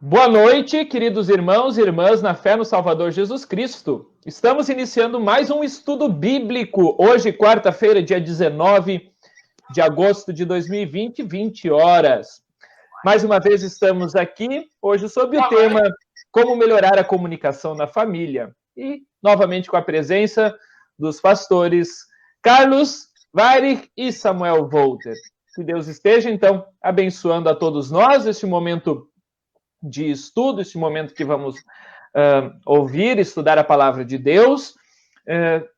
Boa noite, queridos irmãos e irmãs na fé no Salvador Jesus Cristo. Estamos iniciando mais um estudo bíblico. Hoje, quarta-feira, dia 19 de agosto de 2020, 20 horas. Mais uma vez estamos aqui, hoje sob o tema Como melhorar a comunicação na família. E, novamente, com a presença dos pastores Carlos Weirich e Samuel Volter. Que Deus esteja, então, abençoando a todos nós neste momento de estudo, este momento que vamos ouvir, estudar a palavra de Deus,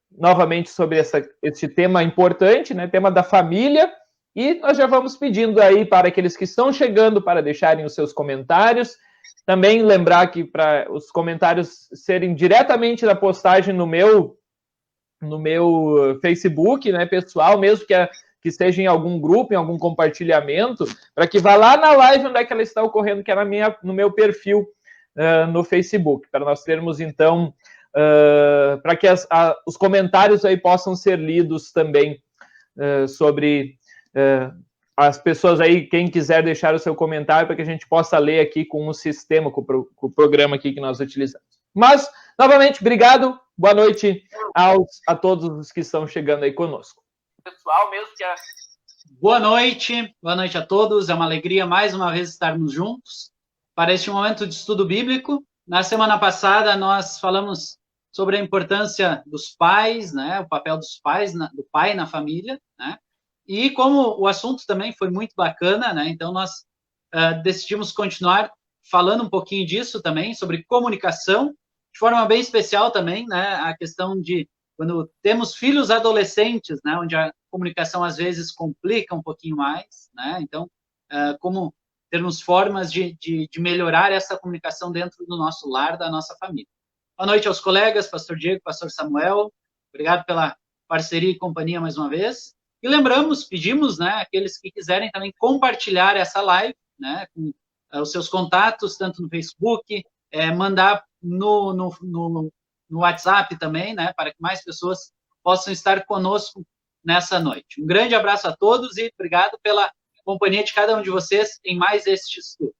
novamente sobre este tema importante, né, tema da família, e nós já vamos pedindo aí para aqueles que estão chegando para deixarem os seus comentários, também lembrar que para os comentários serem diretamente na postagem no meu Facebook, né, pessoal, mesmo que esteja em algum grupo, em algum compartilhamento, para que vá lá na live onde é que ela está ocorrendo, que é no meu perfil no Facebook, para nós termos, então, para que os comentários aí possam ser lidos também sobre as pessoas aí, quem quiser deixar o seu comentário, para que a gente possa ler aqui com o sistema, com o programa aqui que nós utilizamos. Mas, novamente, obrigado, boa noite a todos os que estão chegando aí conosco. Pessoal, mesmo que boa noite a todos. É uma alegria mais uma vez estarmos juntos para este momento de estudo bíblico. Na semana passada nós falamos sobre a importância dos pais, né, o papel dos pais, do pai na família, né, e como o assunto também foi muito bacana, né, então nós decidimos continuar falando um pouquinho disso também, sobre comunicação, de forma bem especial também, né, a questão de quando temos filhos adolescentes, né, onde a comunicação às vezes complica um pouquinho mais, né, então, como termos formas de melhorar essa comunicação dentro do nosso lar, da nossa família. Boa noite aos colegas, pastor Diego, pastor Samuel, obrigado pela parceria e companhia mais uma vez, e pedimos, né, aqueles que quiserem também compartilhar essa live, né, com os seus contatos, tanto no Facebook, mandar no WhatsApp também, né, para que mais pessoas possam estar conosco nessa noite. Um grande abraço a todos e obrigado pela companhia de cada um de vocês em mais este estudo.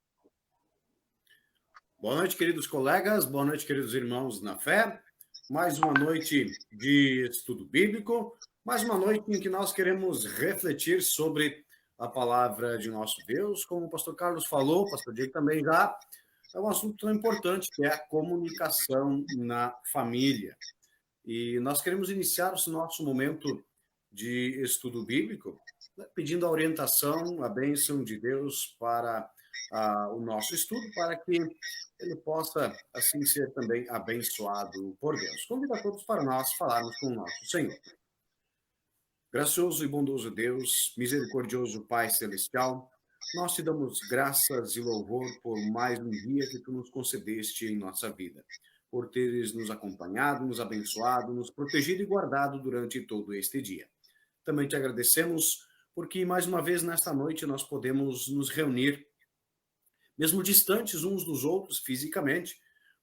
Boa noite, queridos colegas, boa noite, queridos irmãos na fé. Mais uma noite de estudo bíblico, mais uma noite em que nós queremos refletir sobre a palavra de nosso Deus. Como o pastor Carlos falou, o pastor Diego também já, é um assunto tão importante que é a comunicação na família. E nós queremos iniciar o nosso momento de estudo bíblico pedindo a orientação, a bênção de Deus para o nosso estudo, para que ele possa, assim, ser também abençoado por Deus. Convido a todos para nós falarmos com o nosso Senhor. Gracioso e bondoso Deus, misericordioso Pai Celestial, nós te damos graças e louvor por mais um dia que tu nos concedeste em nossa vida, por teres nos acompanhado, nos abençoado, nos protegido e guardado durante todo este dia. Também te agradecemos porque mais uma vez nesta noite nós podemos nos reunir, mesmo distantes uns dos outros fisicamente,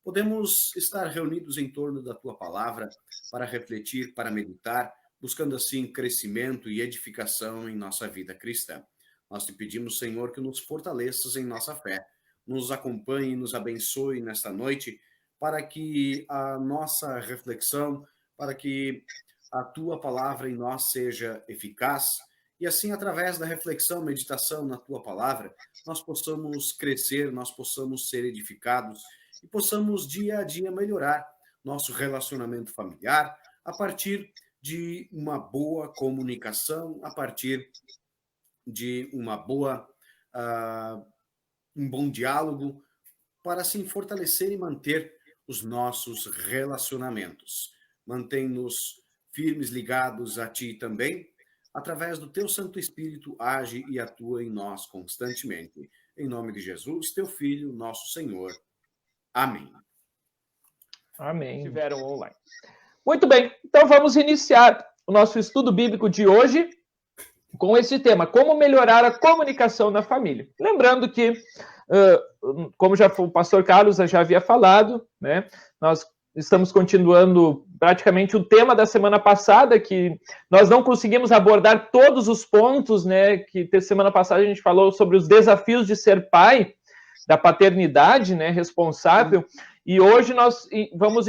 podemos estar reunidos em torno da tua palavra para refletir, para meditar, buscando assim crescimento e edificação em nossa vida cristã. Nós te pedimos, Senhor, que nos fortaleças em nossa fé, nos acompanhe e nos abençoe nesta noite, para que a nossa reflexão, para que a tua palavra em nós seja eficaz, e assim, através da reflexão, meditação na tua palavra, nós possamos crescer, nós possamos ser edificados e possamos dia a dia melhorar nosso relacionamento familiar a partir de uma boa comunicação, a partir de um bom diálogo, para assim fortalecer e manter os nossos relacionamentos. Mantém-nos firmes, ligados a ti também. Através do teu Santo Espírito, age e atua em nós constantemente. Em nome de Jesus, teu Filho, nosso Senhor. Amém. Amém. Estiveram online. Muito bem, então vamos iniciar o nosso estudo bíblico de hoje com esse tema, como melhorar a comunicação na família. Lembrando que, como já o pastor Carlos já havia falado, né, nós estamos continuando praticamente o tema da semana passada, que nós não conseguimos abordar todos os pontos, né, que semana passada a gente falou sobre os desafios de ser pai, da paternidade, né, responsável, e hoje nós vamos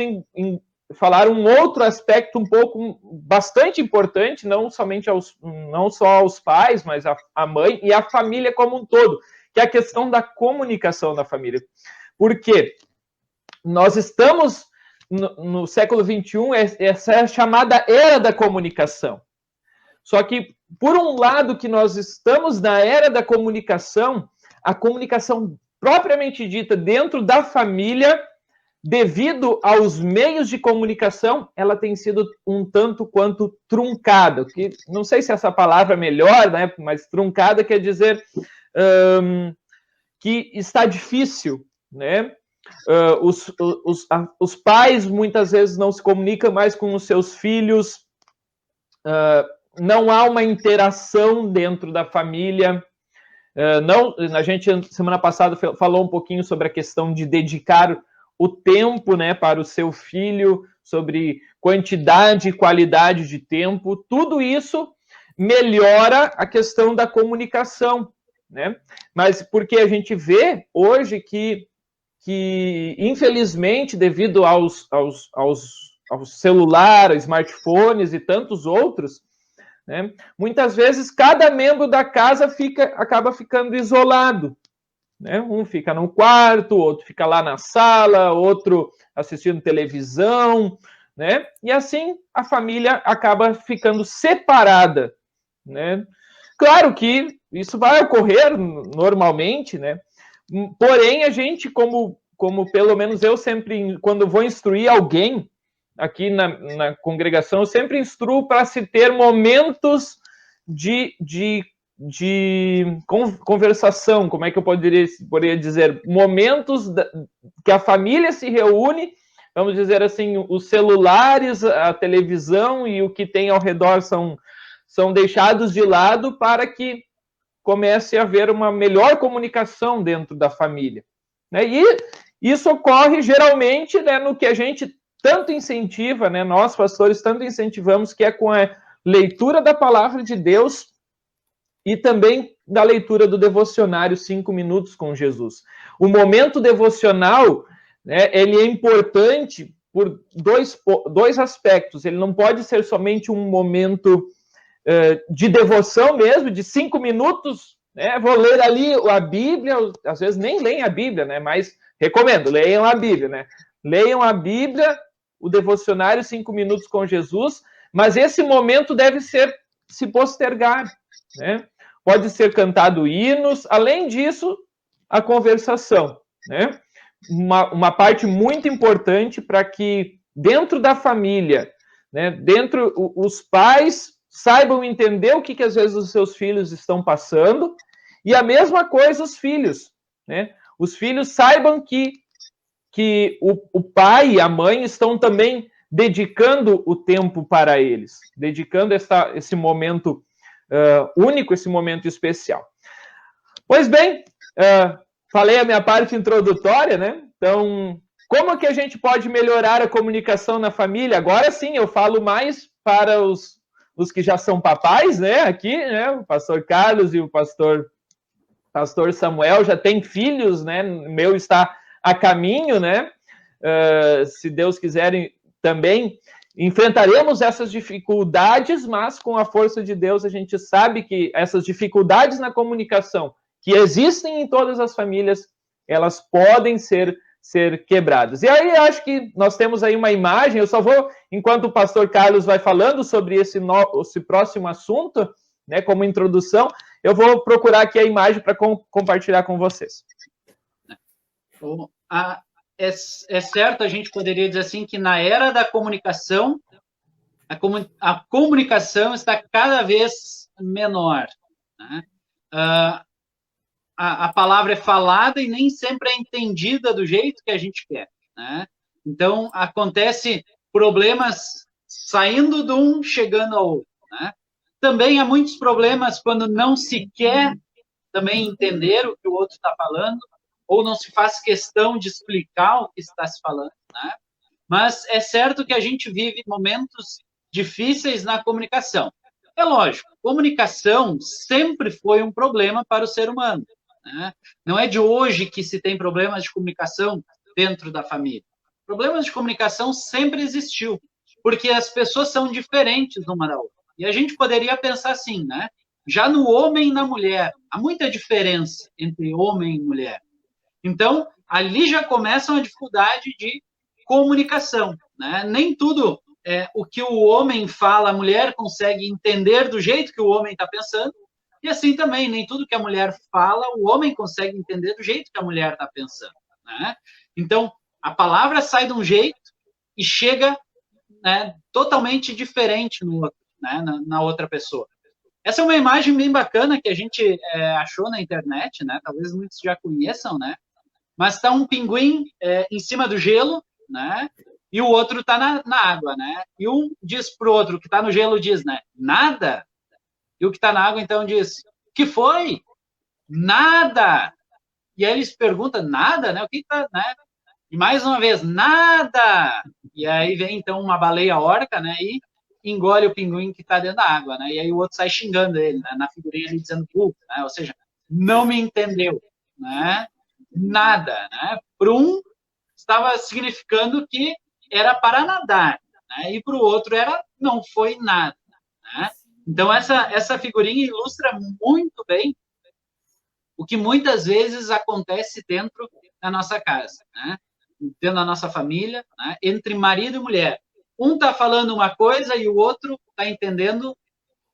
falar um outro aspecto bastante importante, não só aos pais, mas à mãe e à família como um todo, que é a questão da comunicação da família. Por quê? Nós estamos no século XXI, essa é a chamada era da comunicação. Só que, por um lado, que nós estamos na era da comunicação, a comunicação propriamente dita dentro da família, devido aos meios de comunicação, ela tem sido um tanto quanto truncada. Que, não sei se essa palavra é melhor, né? Mas truncada quer dizer que está difícil, né? Os pais muitas vezes não se comunicam mais com os seus filhos, não há uma interação dentro da família. A gente, semana passada, falou um pouquinho sobre a questão de dedicar o tempo, né, para o seu filho, sobre quantidade e qualidade de tempo. Tudo isso melhora a questão da comunicação, né? Mas porque a gente vê hoje que infelizmente, devido aos celulares, smartphones e tantos outros, né, muitas vezes cada membro da casa acaba ficando isolado. Né? Um fica no quarto, outro fica lá na sala, outro assistindo televisão, né? E assim a família acaba ficando separada, né? Claro que isso vai ocorrer normalmente, né? Porém, a gente, como pelo menos eu sempre, quando vou instruir alguém aqui na congregação, eu sempre instruo para se ter momentos de conversação, como é que eu poderia dizer? Momentos que a família se reúne, vamos dizer assim, os celulares, a televisão e o que tem ao redor são deixados de lado para que comece a haver uma melhor comunicação dentro da família. Né? E isso ocorre geralmente, né, no que a gente tanto incentiva, né, nós pastores tanto incentivamos, que é com a leitura da palavra de Deus e também da leitura do devocionário 5 minutos com Jesus. O momento devocional, né, ele é importante por dois aspectos. Ele não pode ser somente um momento de devoção mesmo, de 5 minutos, né? Vou ler ali a Bíblia, às vezes nem leem a Bíblia, né? Mas recomendo, leiam a Bíblia, né? Leiam a Bíblia, o devocionário 5 minutos com Jesus, mas esse momento deve se postergar, né? Pode ser cantado hinos, além disso, a conversação, né? Uma parte muito importante para que dentro da família, né, os pais saibam entender o que às vezes os seus filhos estão passando, e a mesma coisa os filhos, né? Os filhos saibam que o pai e a mãe estão também dedicando o tempo para eles, dedicando esse momento único, esse momento especial. Pois bem, falei a minha parte introdutória, né? Então, como que a gente pode melhorar a comunicação na família? Agora sim, eu falo mais para os que já são papais, né? Aqui, né? O pastor Carlos e o pastor Samuel já têm filhos, né? O meu está a caminho, né? Se Deus quiser, também enfrentaremos essas dificuldades, mas com a força de Deus a gente sabe que essas dificuldades na comunicação que existem em todas as famílias, elas podem ser quebradas. E aí acho que nós temos aí uma imagem, eu só vou, enquanto o pastor Carlos vai falando sobre esse próximo assunto, né, como introdução, eu vou procurar aqui a imagem para compartilhar com vocês. É certo, a gente poderia dizer assim, que na era da comunicação, a comunicação está cada vez menor, né? A palavra é falada e nem sempre é entendida do jeito que a gente quer, né? Então, acontece problemas saindo de um, chegando ao outro, né? Também há muitos problemas quando não se quer também entender o que o outro está falando, ou não se faz questão de explicar o que está se falando, né? Mas é certo que a gente vive momentos difíceis na comunicação. É lógico, comunicação sempre foi um problema para o ser humano, né? Não é de hoje que se tem problemas de comunicação dentro da família. Problemas de comunicação sempre existiu, porque as pessoas são diferentes uma da outra. E a gente poderia pensar assim, né? Já no homem e na mulher, há muita diferença entre homem e mulher. Então, ali já começa uma dificuldade de comunicação, né? Nem tudo o que o homem fala, a mulher consegue entender do jeito que o homem está pensando, e assim também, nem tudo que a mulher fala, o homem consegue entender do jeito que a mulher está pensando, né? Então, a palavra sai de um jeito e chega, né, totalmente diferente no outro, né, na outra pessoa. Essa é uma imagem bem bacana que a gente achou na internet, né? Talvez muitos já conheçam, né? Mas está um pinguim em cima do gelo, né? E o outro está na água, né? E um diz para o outro que está no gelo, diz, né? Nada. E o que está na água, então, diz, que foi? Nada. E aí eles perguntam, nada, né? O que está, né? E mais uma vez, nada. E aí vem, então, uma baleia orca, né? E engole o pinguim que está dentro da água, né? E aí o outro sai xingando ele, né? Na figurinha ali dizendo, né? Ou seja, não me entendeu, né? Nada, né? Para um, estava significando que era para nadar, né? E para o outro era não foi nada, né? Então, essa figurinha ilustra muito bem o que muitas vezes acontece dentro da nossa casa, né? Dentro da nossa família, né? Entre marido e mulher. Um está falando uma coisa e o outro está entendendo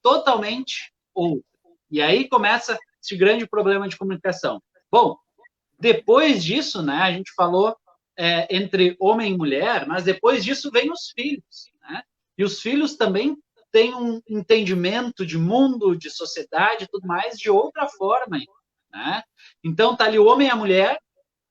totalmente outra. E aí começa esse grande problema de comunicação. Bom, depois disso, né, a gente falou entre homem e mulher, mas depois disso vem os filhos, né? E os filhos também têm um entendimento de mundo, de sociedade e tudo mais de outra forma, né? Então, tá ali o homem e a mulher,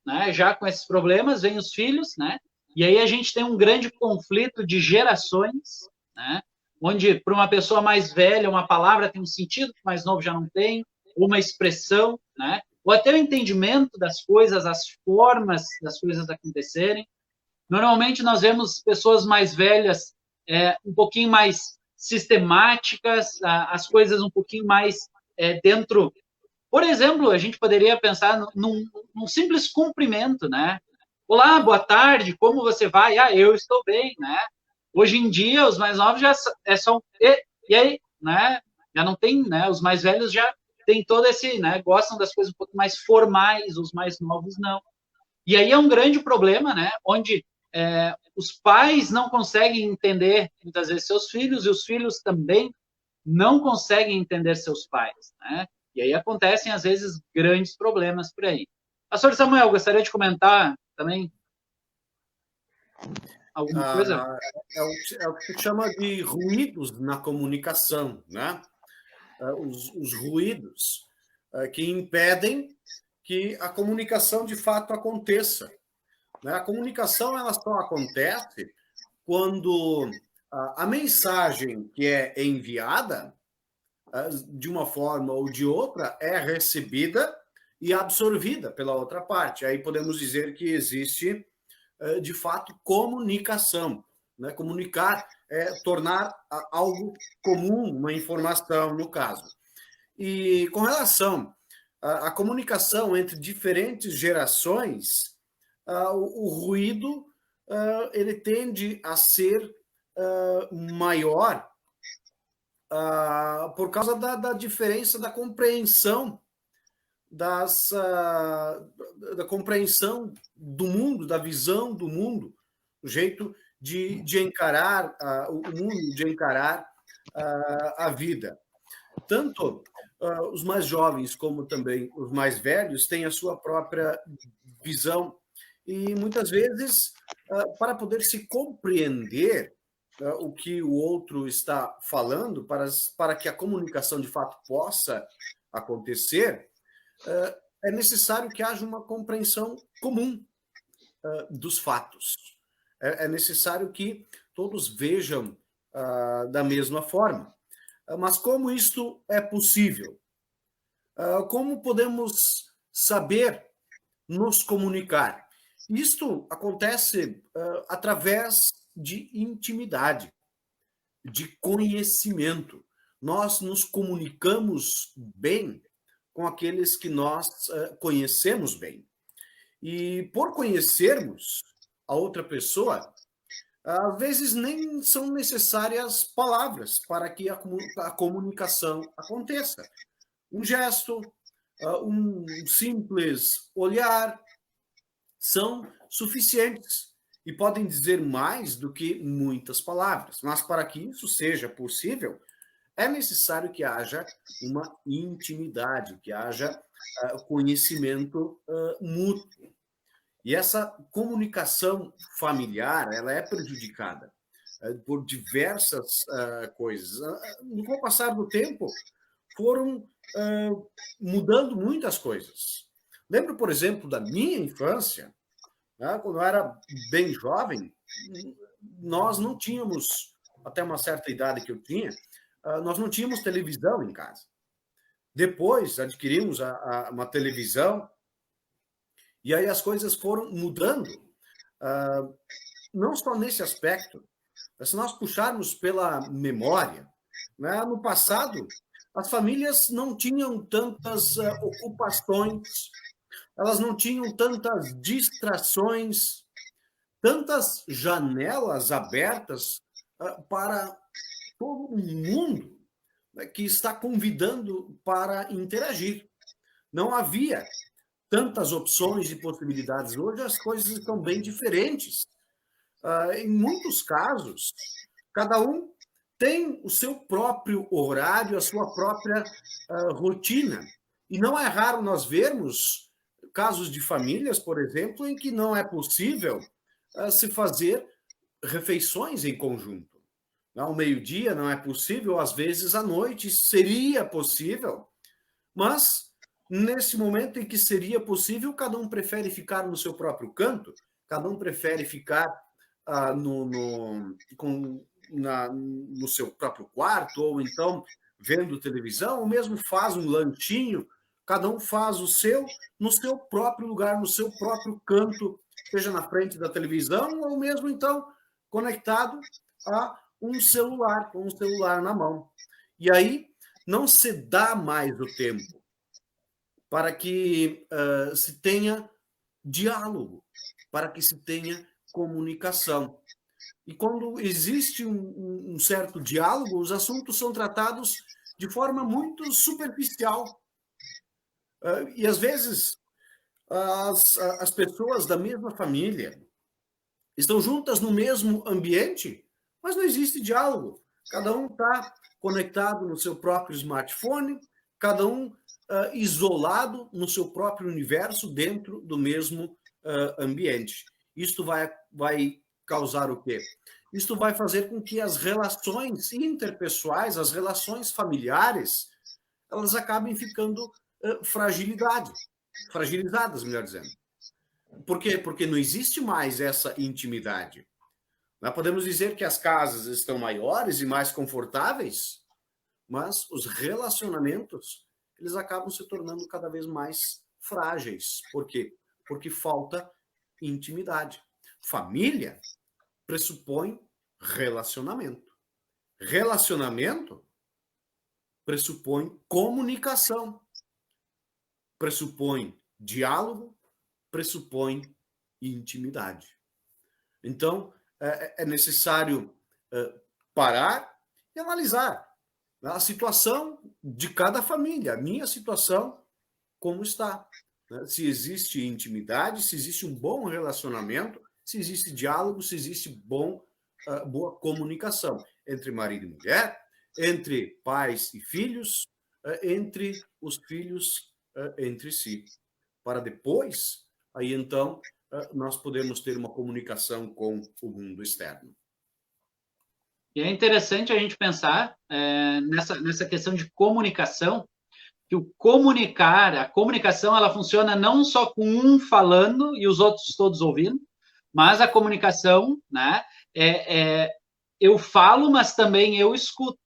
né, já com esses problemas, vem os filhos, né? E aí a gente tem um grande conflito de gerações, né? Onde, para uma pessoa mais velha, uma palavra tem um sentido que o mais novo já não tem, uma expressão, né? Ou até o entendimento das coisas, as formas das coisas acontecerem. Normalmente nós vemos pessoas mais velhas um pouquinho mais sistemáticas, as coisas um pouquinho mais dentro. Por exemplo, a gente poderia pensar num simples cumprimento, né? Olá, boa tarde, como você vai? Ah, eu estou bem, né? Hoje em dia, os mais novos já são e aí, né? Já não tem, né? Os mais velhos já tem todo esse, né? Gostam das coisas um pouco mais formais, os mais novos não. E aí é um grande problema, né? Onde os pais não conseguem entender muitas vezes seus filhos e os filhos também não conseguem entender seus pais, né? E aí acontecem às vezes grandes problemas por aí. Pastor Samuel, gostaria de comentar também alguma coisa? É o que se chama de ruídos na comunicação, né? Os ruídos que impedem que a comunicação de fato aconteça, né? A comunicação ela só acontece quando a mensagem que é enviada, de uma forma ou de outra, é recebida e absorvida pela outra parte. Aí podemos dizer que existe, de fato, comunicação, né? Comunicar é tornar algo comum, uma informação, no caso. E com relação à comunicação entre diferentes gerações, o ruído ele tende a ser maior por causa da diferença da compreensão da compreensão do mundo, da visão do mundo, o jeito de encarar o mundo, de encarar a vida. Tanto os mais jovens como também os mais velhos têm a sua própria visão e muitas vezes, para poder se compreender o que o outro está falando, para que a comunicação de fato possa acontecer, é necessário que haja uma compreensão comum dos fatos. É necessário que todos vejam da mesma forma. Mas como isto é possível? Como podemos saber nos comunicar? Isto acontece através de intimidade, de conhecimento. Nós nos comunicamos bem com aqueles que nós conhecemos bem. E por conhecermos a outra pessoa, às vezes nem são necessárias palavras para que a comunicação aconteça. Um gesto, um simples olhar são suficientes e podem dizer mais do que muitas palavras. Mas para que isso seja possível, é necessário que haja uma intimidade, que haja conhecimento mútuo. E essa comunicação familiar, ela é prejudicada por diversas coisas. Com o passar do tempo, foram mudando muitas coisas. Lembro, por exemplo, da minha infância, né, quando eu era bem jovem, nós não tínhamos, até uma certa idade que eu tinha, nós não tínhamos televisão em casa. Depois adquirimos uma televisão e aí as coisas foram mudando, não só nesse aspecto. Se nós puxarmos pela memória, né, no passado, as famílias não tinham tantas ocupações, elas não tinham tantas distrações, tantas janelas abertas para todo mundo que está convidando para interagir. Não havia tantas opções e possibilidades. Hoje as coisas estão bem diferentes. Em muitos casos, cada um tem o seu próprio horário, a sua própria rotina. E não é raro nós vermos casos de famílias, por exemplo, em que não é possível se fazer refeições em conjunto. Ao meio-dia não é possível, às vezes à noite seria possível, mas nesse momento em que seria possível, cada um prefere ficar no seu próprio canto, cada um prefere ficar no seu próprio quarto, ou então vendo televisão, ou mesmo faz um lanchinho, cada um faz o seu no seu próprio lugar, no seu próprio canto, seja na frente da televisão, ou mesmo então conectado a um celular, com um celular na mão. E aí não se dá mais o tempo para que se tenha diálogo, para que se tenha comunicação. E quando existe um certo diálogo, os assuntos são tratados de forma muito superficial. E às vezes as pessoas da mesma família estão juntas no mesmo ambiente, mas não existe diálogo. Cada um está conectado no seu próprio smartphone, cada um isolado no seu próprio universo dentro do mesmo ambiente. Isto vai causar o quê? Isto vai fazer com que as relações interpessoais, as relações familiares, elas acabem ficando fragilizadas, melhor dizendo. Por quê? Porque não existe mais essa intimidade. Nós podemos dizer que as casas estão maiores e mais confortáveis, mas os relacionamentos, eles acabam se tornando cada vez mais frágeis. Por quê? Porque falta intimidade. Família pressupõe relacionamento. Relacionamento pressupõe comunicação. Pressupõe diálogo, pressupõe intimidade. Então, é necessário parar e analisar a situação de cada família, a minha situação, como está. Se existe intimidade, se existe um bom relacionamento, se existe diálogo, se existe boa comunicação entre marido e mulher, entre pais e filhos, entre os filhos entre si. Para depois, aí então, nós podemos ter uma comunicação com o mundo externo. E é interessante a gente pensar nessa questão de comunicação, que a comunicação, ela funciona não só com um falando e os outros todos ouvindo, mas a comunicação, né, eu falo, mas também eu escuto,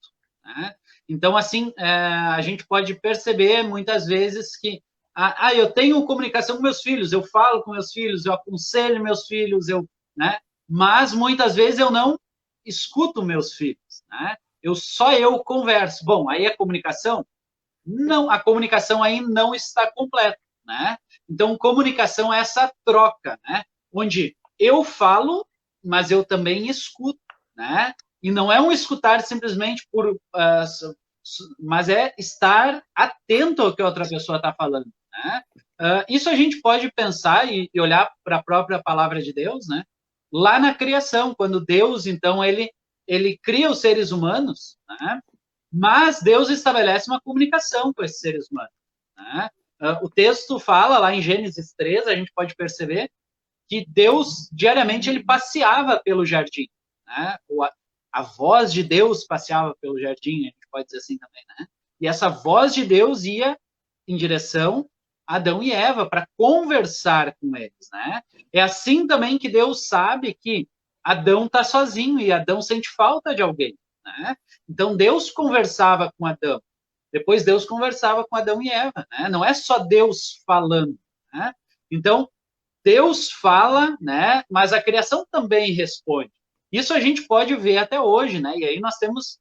né? Então, assim, a gente pode perceber muitas vezes que eu tenho comunicação com meus filhos, eu falo com meus filhos, eu aconselho meus filhos, né? Mas muitas vezes eu não escuto meus filhos, né? Só eu converso. Bom, aí a comunicação, não, a comunicação aí não está completa, né? Então, comunicação é essa troca, né? Onde eu falo, mas eu também escuto, né? E não é um escutar simplesmente mas é estar atento ao que a outra pessoa está falando, né? Isso a gente pode pensar e olhar para a própria palavra de Deus, né? Lá na criação, quando Deus, então, ele cria os seres humanos, né? Mas Deus estabelece uma comunicação com esses seres humanos, né? O texto fala, lá em Gênesis 3, a gente pode perceber que Deus, diariamente, ele passeava pelo jardim, né? A voz de Deus passeava pelo jardim, a gente pode dizer assim também, né? E essa voz de Deus ia em direção a Adão e Eva para conversar com eles, né? É assim também que Deus sabe que Adão está sozinho e Adão sente falta de alguém, né? Então Deus conversava com Adão, depois Deus conversava com Adão e Eva, né? Não é só Deus falando, né? Então Deus fala, né? Mas a criação também responde. Isso a gente pode ver até hoje, né? E aí nós temos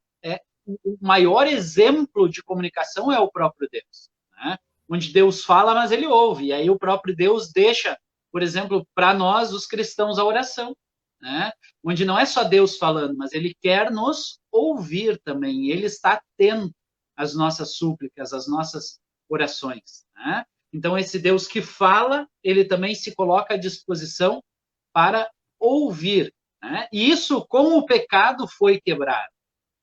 o maior exemplo de comunicação é o próprio Deus, né? Onde Deus fala, mas ele ouve. E aí o próprio Deus deixa, por exemplo, para nós, os cristãos, a oração, né? Onde não é só Deus falando, mas ele quer nos ouvir também. Ele está atento às nossas súplicas, às nossas orações, né? Então, esse Deus que fala, ele também se coloca à disposição para ouvir, né? E isso, com o pecado, foi quebrado.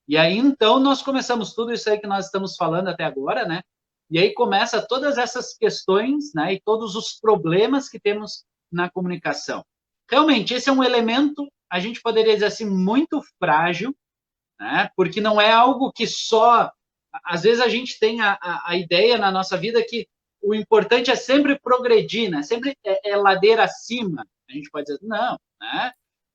E aí, então, nós começamos tudo isso aí que nós estamos falando até agora, né? E aí começa todas essas questões, né? E todos os problemas que temos na comunicação. Realmente, esse é um elemento, a gente poderia dizer assim, muito frágil, né? Porque não é algo que só... Às vezes a gente tem a ideia na nossa vida que o importante é sempre progredir, né? Sempre é ladeira acima. A gente pode dizer, não, né?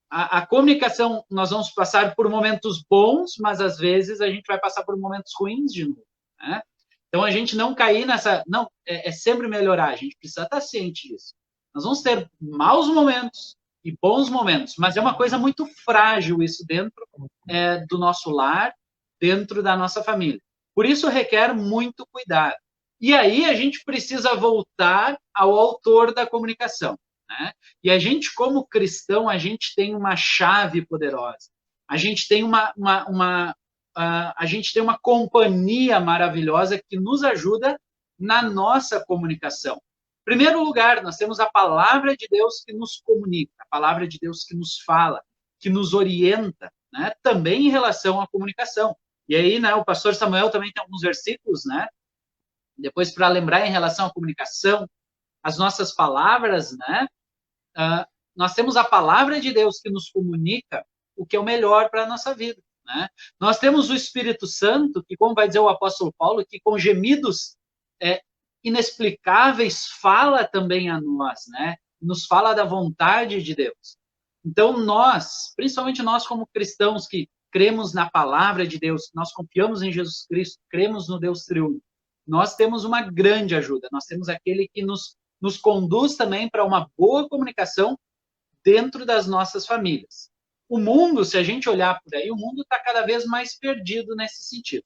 A comunicação, nós vamos passar por momentos bons, mas às vezes a gente vai passar por momentos ruins de novo, né? Então a gente não cair nessa... Não, é sempre melhorar, a gente precisa estar ciente disso. Nós vamos ter maus momentos e bons momentos, mas é uma coisa muito frágil isso dentro do nosso lar, dentro da nossa família. Por isso requer muito cuidado. E aí a gente precisa voltar ao autor da comunicação, né? E a gente, como cristão, a gente tem uma chave poderosa. A gente tem a gente tem uma companhia maravilhosa que nos ajuda na nossa comunicação. Em primeiro lugar, nós temos a palavra de Deus que nos comunica, a palavra de Deus que nos fala, que nos orienta, né? Também em relação à comunicação. E aí, né, o pastor Samuel também tem alguns versículos, né? Depois, para lembrar em relação à comunicação, as nossas palavras, né? Nós temos a palavra de Deus que nos comunica o que é o melhor para a nossa vida, né? Nós temos o Espírito Santo, que, como vai dizer o apóstolo Paulo, que com gemidos inexplicáveis fala também a nós, né? Nos fala da vontade de Deus. Então, nós, principalmente nós como cristãos que cremos na palavra de Deus, nós confiamos em Jesus Cristo, cremos no Deus triuno, nós temos uma grande ajuda, nós temos aquele que nos conduz também para uma boa comunicação dentro das nossas famílias. O mundo, se a gente olhar por aí, o mundo está cada vez mais perdido nesse sentido.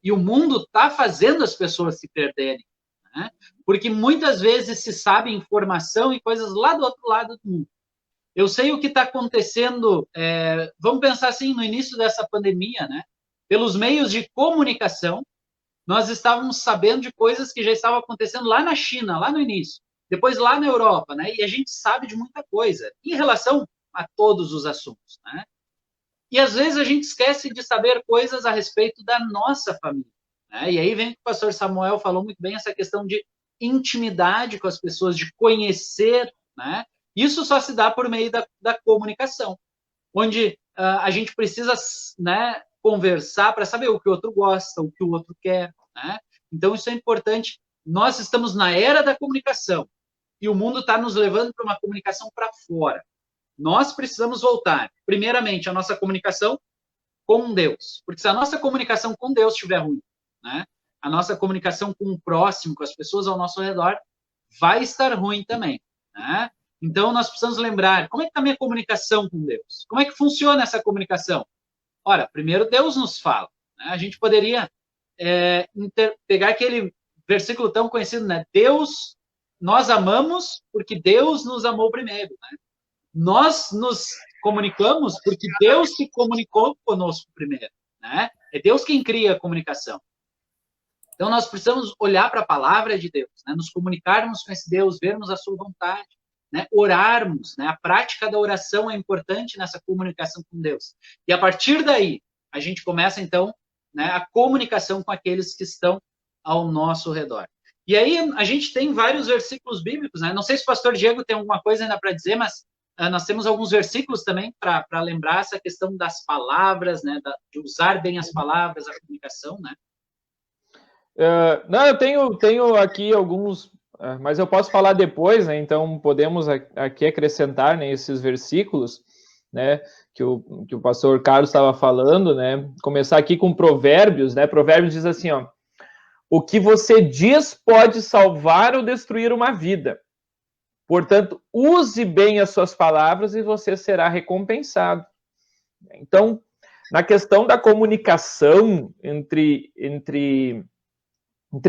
E o mundo está fazendo as pessoas se perderem, né? Porque muitas vezes se sabe informação e coisas lá do outro lado do mundo. Eu sei o que está acontecendo, vamos pensar assim, no início dessa pandemia, né? Pelos meios de comunicação, nós estávamos sabendo de coisas que já estavam acontecendo lá na China, lá no início, depois lá na Europa, né? E a gente sabe de muita coisa em relação a todos os assuntos, né? E às vezes a gente esquece de saber coisas a respeito da nossa família, né? E aí vem o que o pastor Samuel falou muito bem, essa questão de intimidade com as pessoas, de conhecer, né? Isso só se dá por meio da comunicação, onde a gente precisa, né, conversar para saber o que o outro gosta, o que o outro quer, né? Então, isso é importante. Nós estamos na era da comunicação e o mundo está nos levando para uma comunicação para fora. Nós precisamos voltar, primeiramente, a nossa comunicação com Deus, porque se a nossa comunicação com Deus estiver ruim, né, a nossa comunicação com o próximo, com as pessoas ao nosso redor, vai estar ruim também, né? Então, nós precisamos lembrar, como é que está a minha comunicação com Deus? Como é que funciona essa comunicação? Ora, primeiro Deus nos fala, né? A gente poderia pegar aquele versículo tão conhecido, né? Nós amamos porque Deus nos amou primeiro, né? Nós nos comunicamos porque Deus se comunicou conosco primeiro, né? É Deus quem cria a comunicação. Então, nós precisamos olhar para a palavra de Deus, né? Nos comunicarmos com esse Deus, vermos a sua vontade, né? Orarmos, né? A prática da oração é importante nessa comunicação com Deus. E a partir daí, a gente começa, então, né, a comunicação com aqueles que estão ao nosso redor. E aí, a gente tem vários versículos bíblicos, né? Não sei se o pastor Diego tem alguma coisa ainda para dizer, mas nós temos alguns versículos também para lembrar essa questão das palavras, né? De usar bem as palavras, a comunicação, né? Não, eu tenho aqui alguns, mas eu posso falar depois, né? Então podemos aqui acrescentar, né, esses versículos, né, que o pastor Carlos estava falando, né? Começar aqui com Provérbios, né? Provérbios diz assim, ó: o que você diz pode salvar ou destruir uma vida. Portanto, use bem as suas palavras e você será recompensado. Então, na questão da comunicação entre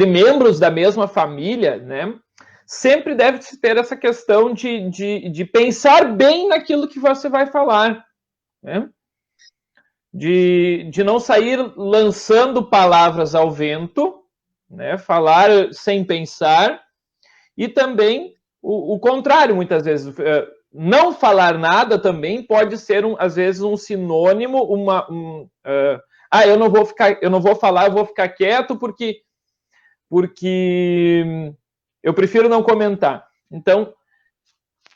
membros da mesma família, né, sempre deve ter essa questão de pensar bem naquilo que você vai falar, né? De não sair lançando palavras ao vento, né, falar sem pensar, e também o contrário, muitas vezes. Não falar nada também pode ser, às vezes, um sinônimo, eu não vou falar, eu vou ficar quieto porque eu prefiro não comentar. Então,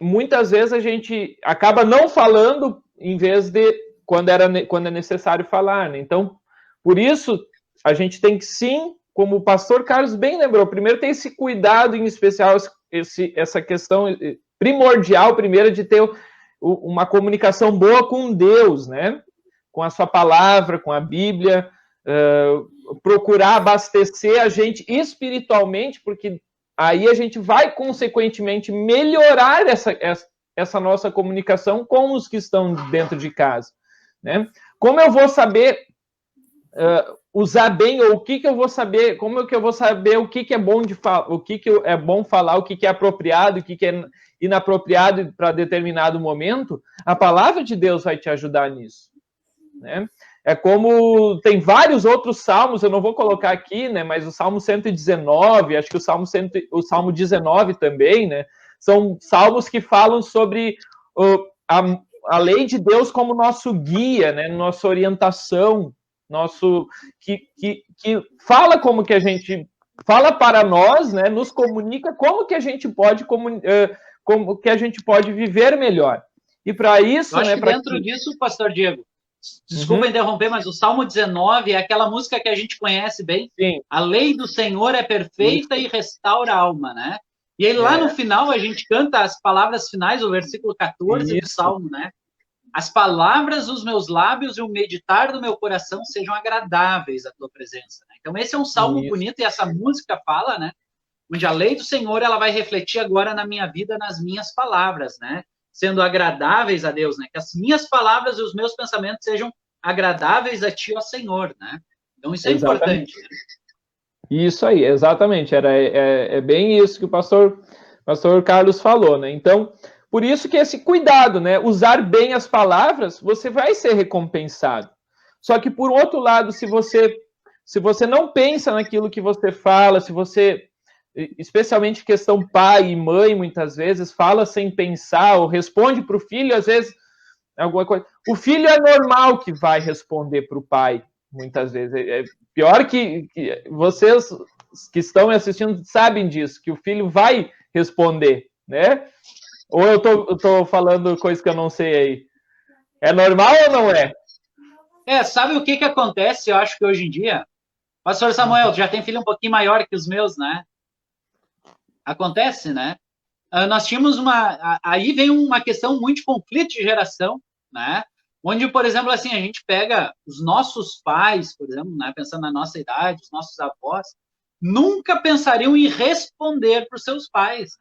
muitas vezes a gente acaba não falando em vez de quando é necessário falar, né? Então, por isso, a gente tem que sim, como o pastor Carlos bem lembrou, primeiro ter esse cuidado, em especial essa questão primordial, primeiro, de ter uma comunicação boa com Deus, né? Com a sua palavra, com a Bíblia, procurar abastecer a gente espiritualmente, porque aí a gente vai, consequentemente, melhorar essa nossa comunicação com os que estão dentro de casa, né? Como eu vou saber usar bem, ou o que eu vou saber, como é que eu vou saber o que é bom de falar, o que é bom falar, o que é apropriado, o que é inapropriado para determinado momento? A palavra de Deus vai te ajudar nisso, né? É como tem vários outros salmos, eu não vou colocar aqui, né, mas o Salmo 119, acho que o Salmo 19 também, né, são salmos que falam sobre a lei de Deus como nosso guia, né, nossa orientação, que fala como que a gente fala para nós, né, nos comunica como que a gente pode como que a gente pode viver melhor. E para isso, eu acho, né, que dentro disso, pastor Diego, desculpa interromper, mas o Salmo 19 é aquela música que a gente conhece bem. Sim. A lei do Senhor é perfeita e restaura a alma, né? E aí lá no final a gente canta as palavras finais, o versículo 14 do Salmo, né? As palavras dos meus lábios e o meditar do meu coração sejam agradáveis à tua presença, né? Então esse é um salmo bonito, e essa música fala, né? Onde a lei do Senhor, ela vai refletir agora na minha vida, nas minhas palavras, né? Sendo agradáveis a Deus, né? Que as minhas palavras e os meus pensamentos sejam agradáveis a ti, ó Senhor, né? Então isso é importante. Né? Isso aí, exatamente. É bem isso que o pastor Carlos falou, né? Então, por isso que esse cuidado, né? Usar bem as palavras, você vai ser recompensado. Só que, por outro lado, se você não pensa naquilo que você fala, se você, especialmente questão pai e mãe, muitas vezes, fala sem pensar, ou responde para o filho, às vezes, alguma coisa. O filho é normal que vai responder para o pai, muitas vezes. É pior que vocês que estão me assistindo sabem disso, que o filho vai responder, né? Ou eu tô falando coisa que eu não sei aí? É normal ou não é? Sabe o que acontece, eu acho que hoje em dia? Pastor Samuel, tu já tem filho um pouquinho maior que os meus, né? Acontece, né? Nós tínhamos aí vem uma questão muito de conflito de geração, né? Onde, por exemplo, assim, a gente pega os nossos pais, por exemplo, né? Pensando na nossa idade, os nossos avós, nunca pensariam em responder para os seus pais,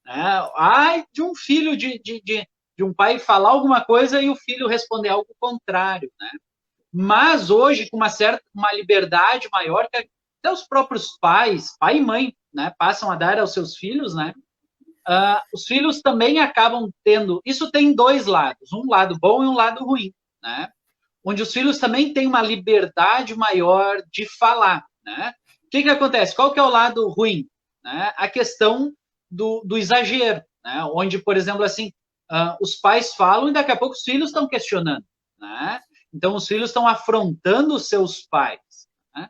né? Ai, de um filho de um pai falar alguma coisa e o filho responder algo contrário, né? mas hoje com uma liberdade maior que até os próprios pais, pai e mãe, né, passam a dar aos seus filhos, né? Os filhos também acabam tendo. Isso tem dois lados, um lado bom e um lado ruim, né? Onde os filhos também têm uma liberdade maior de falar, né? O que acontece? Qual que é o lado ruim? Né? A questão do exagero, né? Onde, por exemplo, assim, os pais falam e daqui a pouco os filhos estão questionando, né? Então, os filhos estão afrontando os seus pais, né?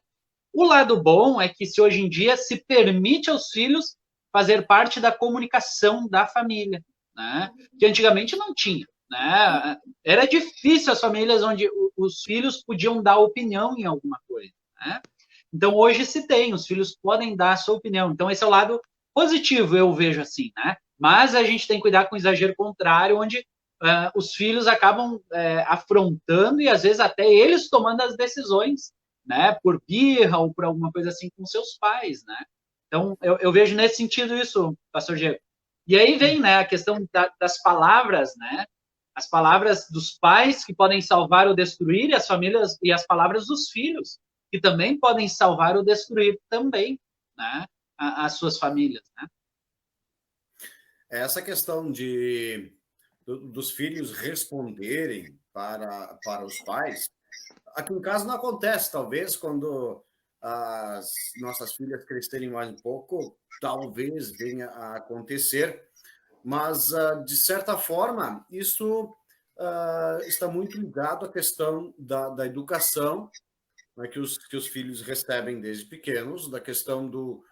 O lado bom é que se hoje em dia se permite aos filhos fazer parte da comunicação da família, né? Que antigamente não tinha, né? Era difícil as famílias onde os filhos podiam dar opinião em alguma coisa, né? Então hoje se tem, os filhos podem dar a sua opinião. Então esse é o lado positivo, eu vejo assim, né? Mas a gente tem que cuidar com o exagero contrário, onde os filhos acabam afrontando e às vezes até eles tomando as decisões, né? Por birra ou por alguma coisa assim com seus pais, né? Então, eu vejo nesse sentido isso, pastor Diego. E aí vem, né, a questão das palavras, né? As palavras dos pais que podem salvar ou destruir, e as famílias e as palavras dos filhos que também podem salvar ou destruir também, né? As suas famílias, né? Essa questão dos filhos responderem para os pais, aqui em casa não acontece, talvez quando as nossas filhas crescerem mais um pouco, talvez venha a acontecer, mas, de certa forma, isso está muito ligado à questão da educação, né, que os filhos recebem desde pequenos, da questão do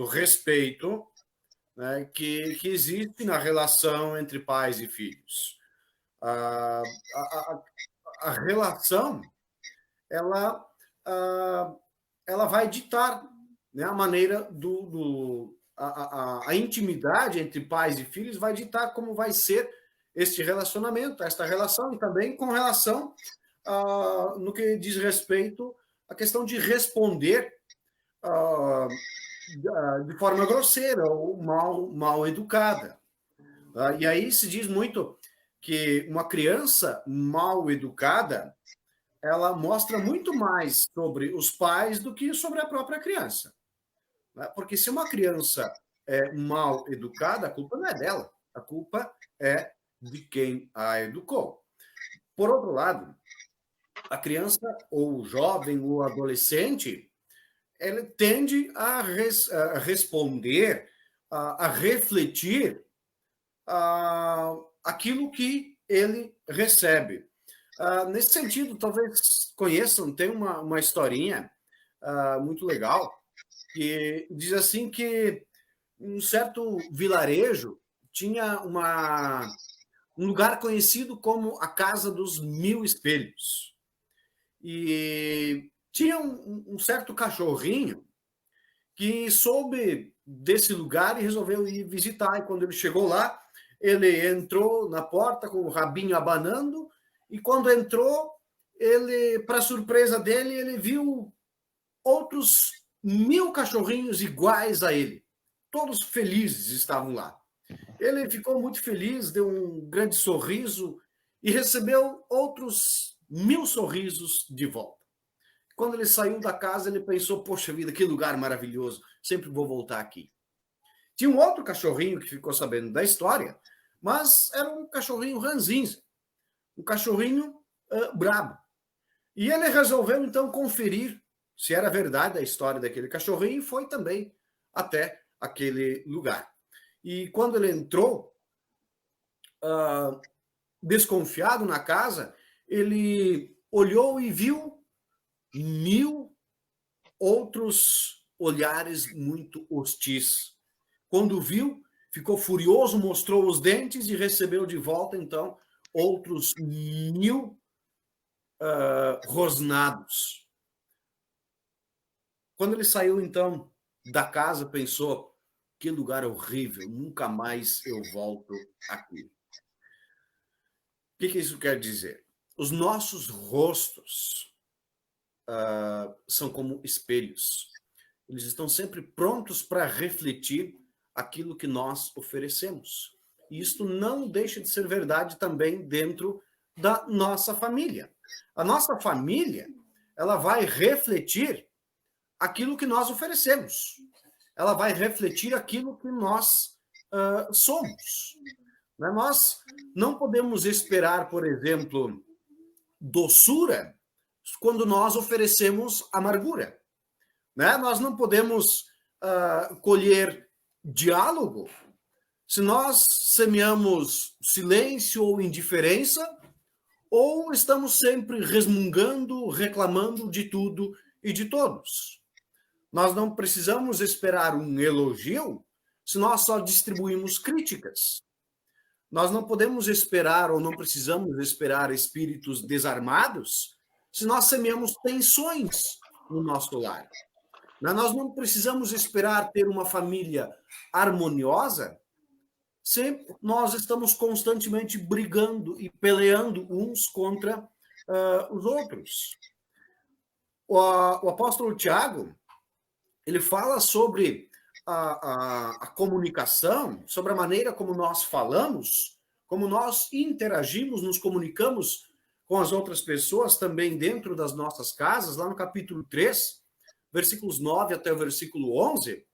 respeito, né, que existe na relação entre pais e filhos. A relação, ela, ela vai ditar, né, a maneira a intimidade entre pais e filhos vai ditar como vai ser este relacionamento, esta relação, e também com relação no que diz respeito à questão de responder de forma grosseira ou mal educada. E aí se diz muito que uma criança mal educada, ela mostra muito mais sobre os pais do que sobre a própria criança. Porque se uma criança é mal educada, a culpa não é dela, a culpa é de quem a educou. Por outro lado, a criança, ou o jovem, ou o adolescente, ele tende a responder, a refletir aquilo que ele recebe. Nesse sentido, talvez conheçam, tem uma historinha muito legal, que diz assim que um certo vilarejo tinha um lugar conhecido como a Casa dos Mil Espelhos. E tinha um certo cachorrinho que soube desse lugar e resolveu ir visitar. E quando ele chegou lá, ele entrou na porta com o rabinho abanando, e quando entrou, ele, para surpresa dele, ele viu outros 1000 cachorrinhos iguais a ele. Todos felizes estavam lá. Ele ficou muito feliz, deu um grande sorriso e recebeu outros 1000 sorrisos de volta. Quando ele saiu da casa, ele pensou, poxa vida, que lugar maravilhoso, sempre vou voltar aqui. Tinha um outro cachorrinho que ficou sabendo da história, mas era um cachorrinho ranzinza, um cachorrinho brabo. E ele resolveu, então, conferir se era verdade a história daquele cachorrinho, e foi também até aquele lugar. E quando ele entrou, desconfiado na casa, ele olhou e viu 1000 outros olhares muito hostis. Quando viu, ficou furioso, mostrou os dentes e recebeu de volta, então, outros 1000 rosnados. Quando ele saiu, então, da casa, pensou, que lugar horrível, nunca mais eu volto aqui. O que isso quer dizer? Os nossos rostos são como espelhos. Eles estão sempre prontos para refletir aquilo que nós oferecemos. E isto não deixa de ser verdade também dentro da nossa família. A nossa família, ela vai refletir aquilo que nós oferecemos. Ela vai refletir aquilo que nós somos. Né? Nós não podemos esperar, por exemplo, doçura quando nós oferecemos amargura. Né? Nós não podemos colher diálogo se nós semeamos silêncio ou indiferença, ou estamos sempre resmungando, reclamando de tudo e de todos. Nós não precisamos esperar um elogio se nós só distribuímos críticas. Nós não podemos esperar ou não precisamos esperar espíritos desarmados se nós semeamos tensões no nosso lar. Nós não precisamos esperar ter uma família harmoniosa se nós estamos constantemente brigando e peleando uns contra os outros. O apóstolo Tiago, ele fala sobre a comunicação, sobre a maneira como nós falamos, como nós interagimos, nos comunicamos com as outras pessoas também dentro das nossas casas, lá no capítulo 3, versículos 9 até o versículo 11,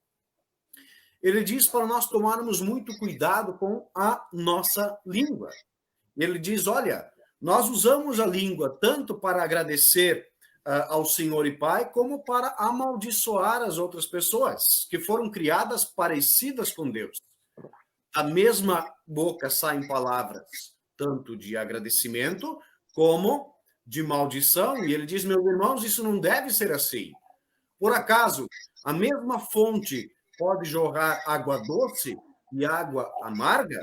ele diz para nós tomarmos muito cuidado com a nossa língua. Ele diz, olha, nós usamos a língua tanto para agradecer ao Senhor e Pai, como para amaldiçoar as outras pessoas que foram criadas parecidas com Deus. Da mesma boca saem palavras, tanto de agradecimento como de maldição. E ele diz, meus irmãos, isso não deve ser assim. Por acaso, a mesma fonte pode jorrar água doce e água amarga?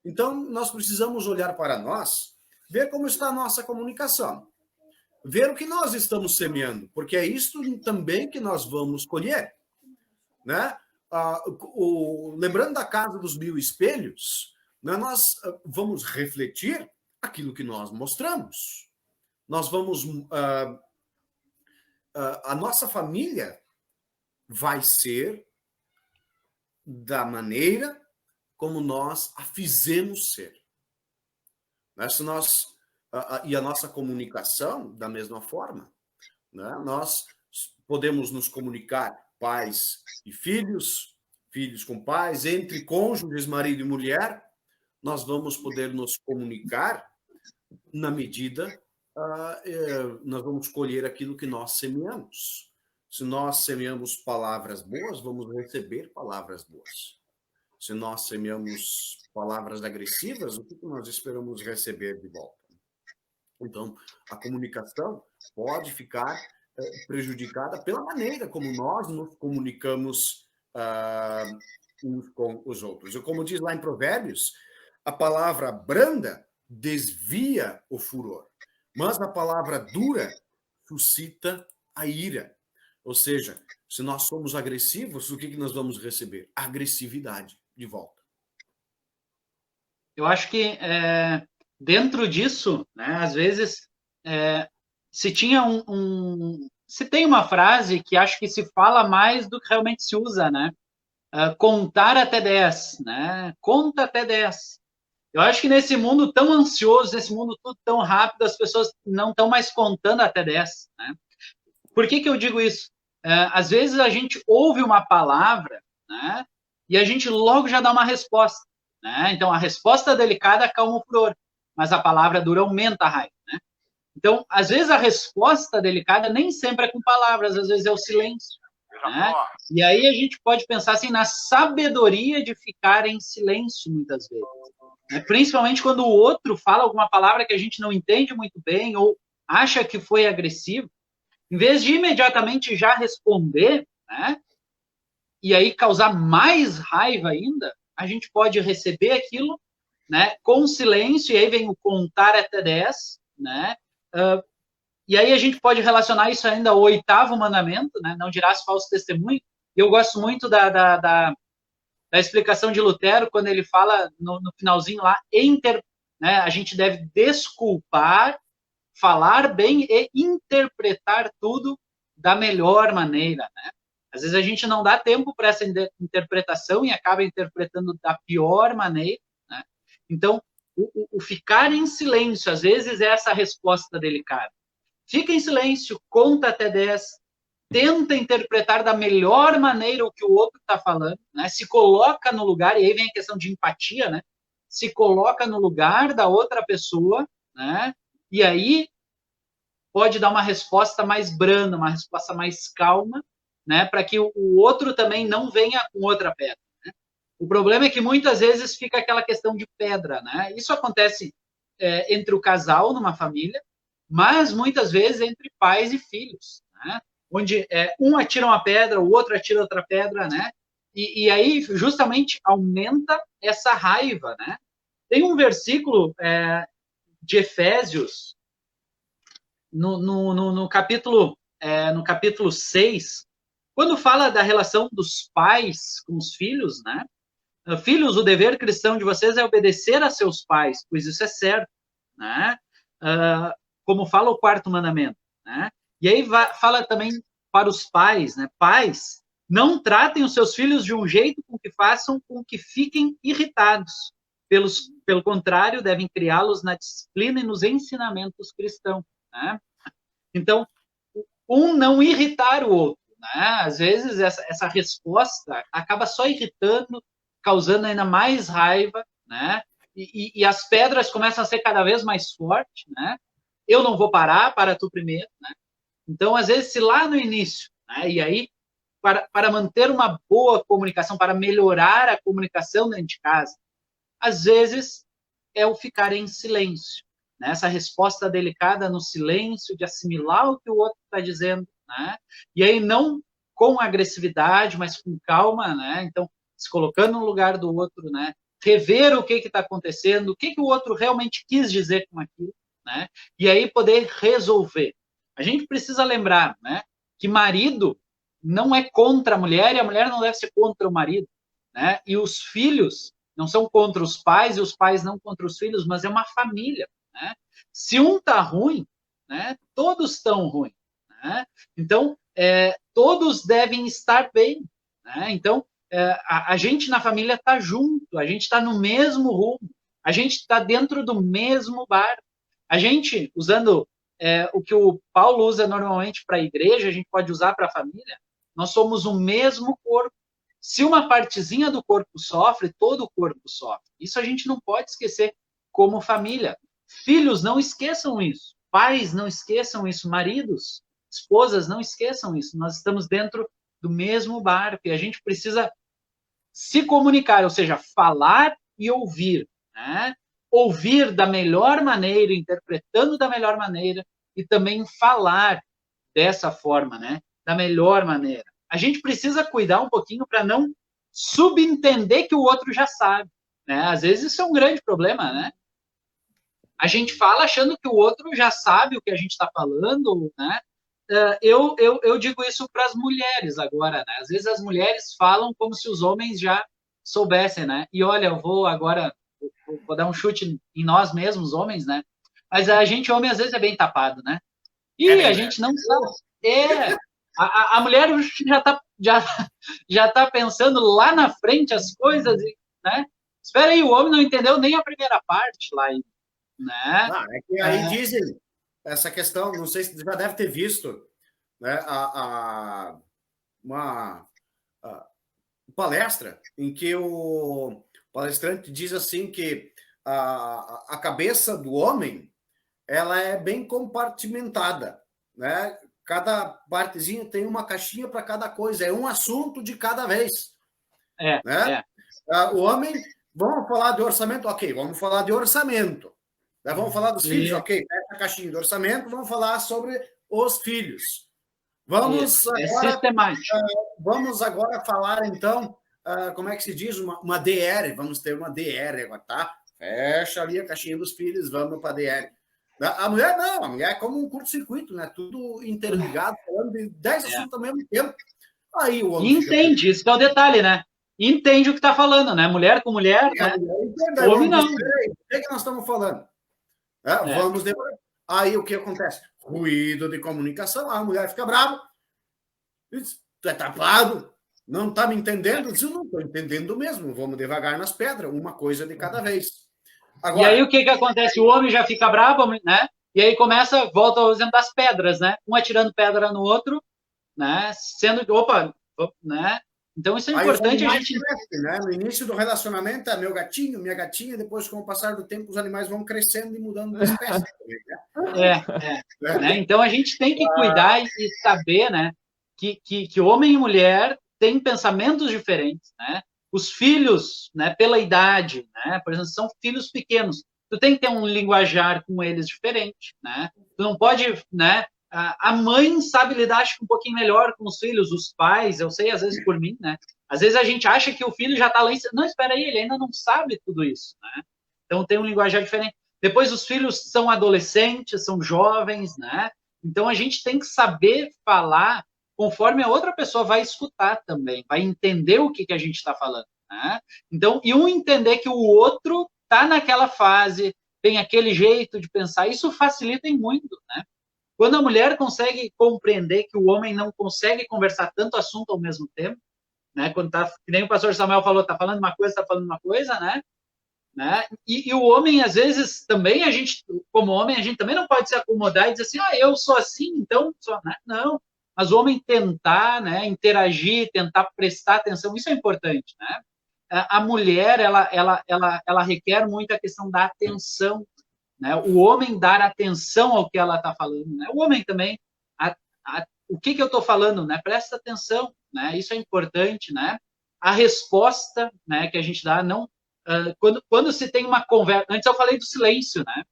Então, nós precisamos olhar para nós, ver como está a nossa comunicação, ver o que nós estamos semeando, porque é isso também que nós vamos colher. Né? Lembrando da casa dos 1000 espelhos, né, nós vamos refletir aquilo que nós mostramos. Nós vamos... a nossa família vai ser da maneira como nós a fizemos ser. Né? Se nós, e a nossa comunicação, da mesma forma. Né? Nós podemos nos comunicar pais e filhos, filhos com pais, entre cônjuges, marido e mulher. Nós vamos poder nos comunicar na medida, nós vamos colher aquilo que nós semeamos. Se nós semeamos palavras boas, vamos receber palavras boas. Se nós semeamos palavras agressivas, o que nós esperamos receber de volta? Então, a comunicação pode ficar prejudicada pela maneira como nós nos comunicamos uns com os outros. E como diz lá em Provérbios, a palavra branda desvia o furor, mas a palavra dura suscita a ira. Ou seja, se nós somos agressivos, o que nós vamos receber? Agressividade de volta. Eu acho que dentro disso, né, às vezes, se tinha se tem uma frase que acho que se fala mais do que realmente se usa, né? Contar até 10, né? Conta até 10. Eu acho que nesse mundo tão ansioso, nesse mundo tudo tão rápido, as pessoas não estão mais contando até 10, né? Por que eu digo isso? Às vezes a gente ouve uma palavra, né, e a gente logo já dá uma resposta. Né? Então, a resposta delicada acalma o furor, mas a palavra dura aumenta a raiva. Né? Então, às vezes a resposta delicada nem sempre é com palavras, às vezes é o silêncio. Né? E aí a gente pode pensar assim, na sabedoria de ficar em silêncio muitas vezes. Né? Principalmente quando o outro fala alguma palavra que a gente não entende muito bem ou acha que foi agressivo. Em vez de imediatamente já responder, né, e aí causar mais raiva ainda, a gente pode receber aquilo, né, com silêncio, e aí vem o contar até 10, né, e aí a gente pode relacionar isso ainda ao 8º mandamento, né, não dirás falso testemunho. Eu gosto muito da explicação de Lutero, quando ele fala no finalzinho lá, né, a gente deve desculpar, falar bem e interpretar tudo da melhor maneira, né? Às vezes a gente não dá tempo para essa interpretação e acaba interpretando da pior maneira, né? Então, o ficar em silêncio, às vezes, é essa resposta delicada. Fica em silêncio, conta até 10, tenta interpretar da melhor maneira o que o outro está falando, né? Se coloca no lugar, e aí vem a questão de empatia, né? Se coloca no lugar da outra pessoa, né? E aí pode dar uma resposta mais branda, uma resposta mais calma, né? Para que o outro também não venha com outra pedra. Né? O problema é que muitas vezes fica aquela questão de pedra, né? Isso acontece entre o casal numa família, mas muitas vezes entre pais e filhos, né? Onde um atira uma pedra, o outro atira outra pedra, né? E aí justamente aumenta essa raiva, né? Tem um versículo de Efésios, no capítulo 6, quando fala da relação dos pais com os filhos, né? Filhos, o dever cristão de vocês é obedecer a seus pais, pois isso é certo, né? Como fala o 4º mandamento, né? E aí fala também para os pais, né? Pais, não tratem os seus filhos de um jeito com que façam com que fiquem irritados. Pelo contrário, devem criá-los na disciplina e nos ensinamentos cristãos, né? Então, não irritar o outro, né? Às vezes, essa resposta acaba só irritando, causando ainda mais raiva, né? E as pedras começam a ser cada vez mais fortes, né? Eu não vou parar, para tu primeiro, né? Então, às vezes, se lá no início, né? E aí, para manter uma boa comunicação, para melhorar a comunicação dentro de casa, às vezes é o ficar em silêncio, né? Essa resposta delicada no silêncio, de assimilar o que o outro está dizendo, né? E aí não com agressividade, mas com calma, né? Então, se colocando no lugar do outro, né? Rever o que está acontecendo, o que o outro realmente quis dizer com aquilo, né? E aí poder resolver. A gente precisa lembrar, né? Que marido não é contra a mulher e a mulher não deve ser contra o marido, né? E os filhos não são contra os pais e os pais não contra os filhos, mas é uma família, né? Se um está ruim, né? Todos estão ruins, né? Então, todos devem estar bem, né? Então, a gente na família está junto, a gente está no mesmo rumo, a gente está dentro do mesmo barco. A gente, usando o que o Paulo usa normalmente para a igreja, a gente pode usar para a família, nós somos o mesmo corpo. Se uma partezinha do corpo sofre, todo o corpo sofre. Isso a gente não pode esquecer como família. Filhos, não esqueçam isso. Pais, não esqueçam isso. Maridos, esposas, não esqueçam isso. Nós estamos dentro do mesmo barco e a gente precisa se comunicar, ou seja, falar e ouvir, né? Ouvir da melhor maneira, interpretando da melhor maneira e também falar dessa forma, né? Da melhor maneira. A gente precisa cuidar um pouquinho para não subentender que o outro já sabe, né? Às vezes isso é um grande problema, né? A gente fala achando que o outro já sabe o que a gente está falando, né? Eu digo isso para as mulheres agora, né? Às vezes as mulheres falam como se os homens já soubessem, né? E olha, eu vou agora, vou dar um chute em nós mesmos, homens, né? Mas a gente, homem, às vezes é bem tapado, né? E a gente não sabe. A mulher já tá pensando lá na frente as coisas, né? Espera aí, o homem não entendeu nem a primeira parte lá, né? É que aí dizem essa questão, não sei se você já deve ter visto, né, uma palestra em que o palestrante diz assim que a cabeça do homem ela é bem compartimentada, né? Cada partezinha tem uma caixinha para cada coisa, é um assunto de cada vez. Né? O homem, vamos falar de orçamento? Ok, vamos falar de orçamento. Né? Vamos falar dos filhos? Ok, pega a caixinha de orçamento, vamos falar sobre os filhos. Vamos agora falar, então, como é que se diz? Uma DR, vamos ter uma DR agora, tá? Fecha ali a caixinha dos filhos, vamos para a DR. A mulher não, a mulher é como um curto-circuito, né? Tudo interligado, falando de 10 assuntos ao mesmo tempo. Aí o homem entende, isso que é o detalhe, né? Entende o que está falando, né? Mulher com mulher, né? Homem não. O que nós estamos falando? Vamos depois. Aí o que acontece? Ruído de comunicação, a mulher fica brava. Diz, tu é tapado, não está me entendendo? Diz, eu não estou entendendo mesmo, vamos devagar nas pedras, uma coisa de cada vez. Agora, e aí o que acontece? O homem já fica bravo, né? E aí volta ao exemplo das pedras, né? Um atirando pedra no outro, né? Sendo que, opa, né? Então isso é aí os importante a animais gente... crescem, né? No início do relacionamento é meu gatinho, minha gatinha, depois, com o passar do tempo, os animais vão crescendo e mudando de espécie. Né? Então a gente tem que cuidar e saber, né? Que homem e mulher têm pensamentos diferentes, né? Os filhos, né? Pela idade, né? Por exemplo, são filhos pequenos. Tu tem que ter um linguajar com eles diferente, né? Tu não pode, né? A mãe sabe lidar, acho que um pouquinho melhor com os filhos, os pais, eu sei, às vezes por mim, né? Às vezes a gente acha que o filho já está lá em... Não, espera aí, ele ainda não sabe tudo isso, né? Então tem um linguajar diferente. Depois os filhos são adolescentes, são jovens, né? Então a gente tem que saber falar conforme a outra pessoa vai escutar também, vai entender o que a gente está falando, né? Então, e um entender que o outro está naquela fase, tem aquele jeito de pensar, isso facilita em muito, né? Quando a mulher consegue compreender que o homem não consegue conversar tanto assunto ao mesmo tempo, né? Quando tá, que nem o pastor Samuel falou, tá falando uma coisa, tá falando uma coisa, né? E o homem, às vezes, também a gente, como homem, a gente também não pode se acomodar e dizer assim, eu sou assim, então sou, né? Não. Mas o homem tentar, né, interagir, tentar prestar atenção, isso é importante, né? A mulher, ela requer muito a questão da atenção, né? O homem dar atenção ao que ela está falando, né? O homem também, o que eu estou falando, né? Presta atenção, né? Isso é importante, né? A resposta, né, que a gente dá, não quando se tem uma conversa... Antes eu falei do silêncio, né?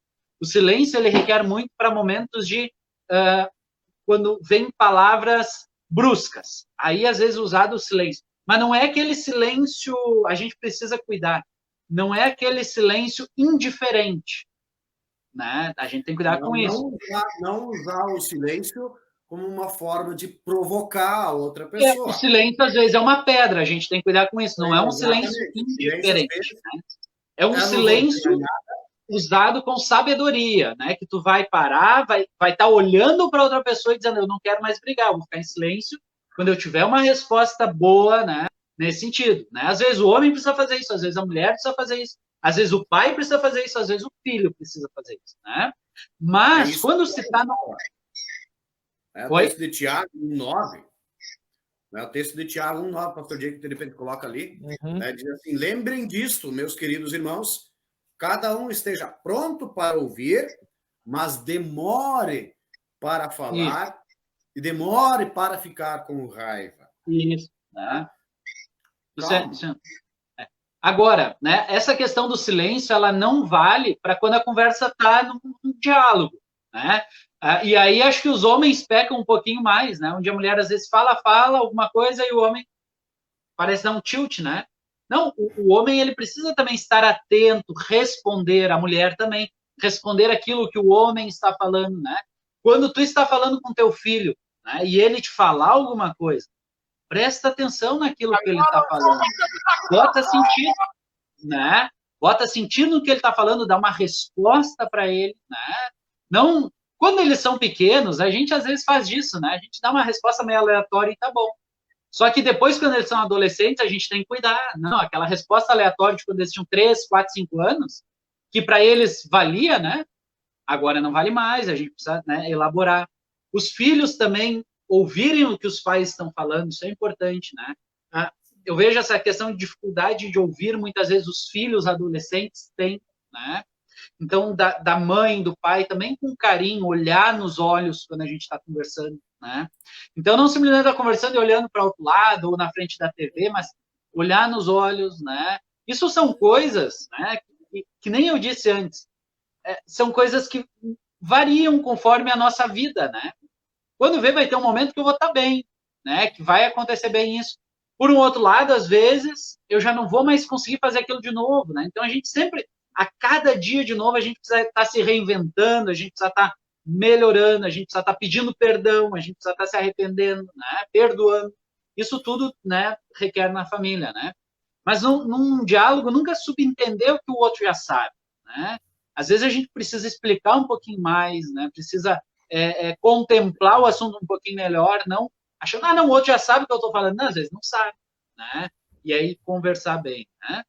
O silêncio, ele requer muito para momentos de... quando vem palavras bruscas. Aí, às vezes, usado o silêncio. Mas não é aquele silêncio... A gente precisa cuidar. Não é aquele silêncio indiferente, né? A gente tem que cuidar com isso. Não usar o silêncio como uma forma de provocar a outra pessoa. O silêncio, às vezes, é uma pedra. A gente tem que cuidar com isso. Não é um silêncio indiferente. Né? É um silêncio usado com sabedoria, né? Que tu vai parar, vai estar olhando para outra pessoa e dizendo, eu não quero mais brigar, eu vou ficar em silêncio quando eu tiver uma resposta boa, né? Nesse sentido, né? Às vezes o homem precisa fazer isso, às vezes a mulher precisa fazer isso, às vezes o pai precisa fazer isso, às vezes o filho precisa fazer isso, né? Mas quando se está no... o texto de Tiago 1:9, o texto de Tiago 1:9, pastor Diego, que de repente coloca ali, diz assim, lembrem disto, meus queridos irmãos, cada um esteja pronto para ouvir, mas demore para falar e demore para ficar com raiva. Isso, né? Agora, né, essa questão do silêncio, ela não vale para quando a conversa está num diálogo, né? E aí acho que os homens pecam um pouquinho mais, né? Onde a mulher às vezes fala alguma coisa e o homem parece dar um tilt, né? Não, o homem ele precisa também estar atento, responder, a mulher também, responder aquilo que o homem está falando, né? Quando tu está falando com teu filho, né, e ele te falar alguma coisa, presta atenção naquilo que ele está falando. Bota sentido, né? Bota sentido no que ele está falando, dá uma resposta para ele, né? Não, quando eles são pequenos, a gente às vezes faz disso, né? A gente dá uma resposta meio aleatória e tá bom. Só que depois, quando eles são adolescentes, a gente tem que cuidar. Não, aquela resposta aleatória de quando eles tinham 3, 4, 5 anos, que para eles valia, né? Agora não vale mais, a gente precisa, né, elaborar. Os filhos também ouvirem o que os pais estão falando, isso é importante, né? Eu vejo essa questão de dificuldade de ouvir, muitas vezes os filhos adolescentes têm, né? Então, da mãe, do pai, também com carinho, olhar nos olhos quando a gente está conversando, né? Então, não simplesmente estar conversando e olhando para outro lado ou na frente da TV, mas olhar nos olhos, né? Isso são coisas, né, que nem eu disse antes, são coisas que variam conforme a nossa vida, né? Quando vê, vai ter um momento que eu vou estar bem, né? Que vai acontecer bem isso. Por um outro lado, às vezes, eu já não vou mais conseguir fazer aquilo de novo, né? Então, a gente sempre, a cada dia de novo, a gente precisa estar se reinventando, a gente precisa estar melhorando, a gente precisa estar pedindo perdão, a gente precisa estar se arrependendo, né? Perdoando. Isso tudo, né, requer na família, né? Mas num diálogo, nunca subentender o que o outro já sabe, né? Às vezes a gente precisa explicar um pouquinho mais, né? Precisa contemplar o assunto um pouquinho melhor, não achando, não, o outro já sabe o que eu estou falando. Não, às vezes não sabe, né? E aí conversar bem, né?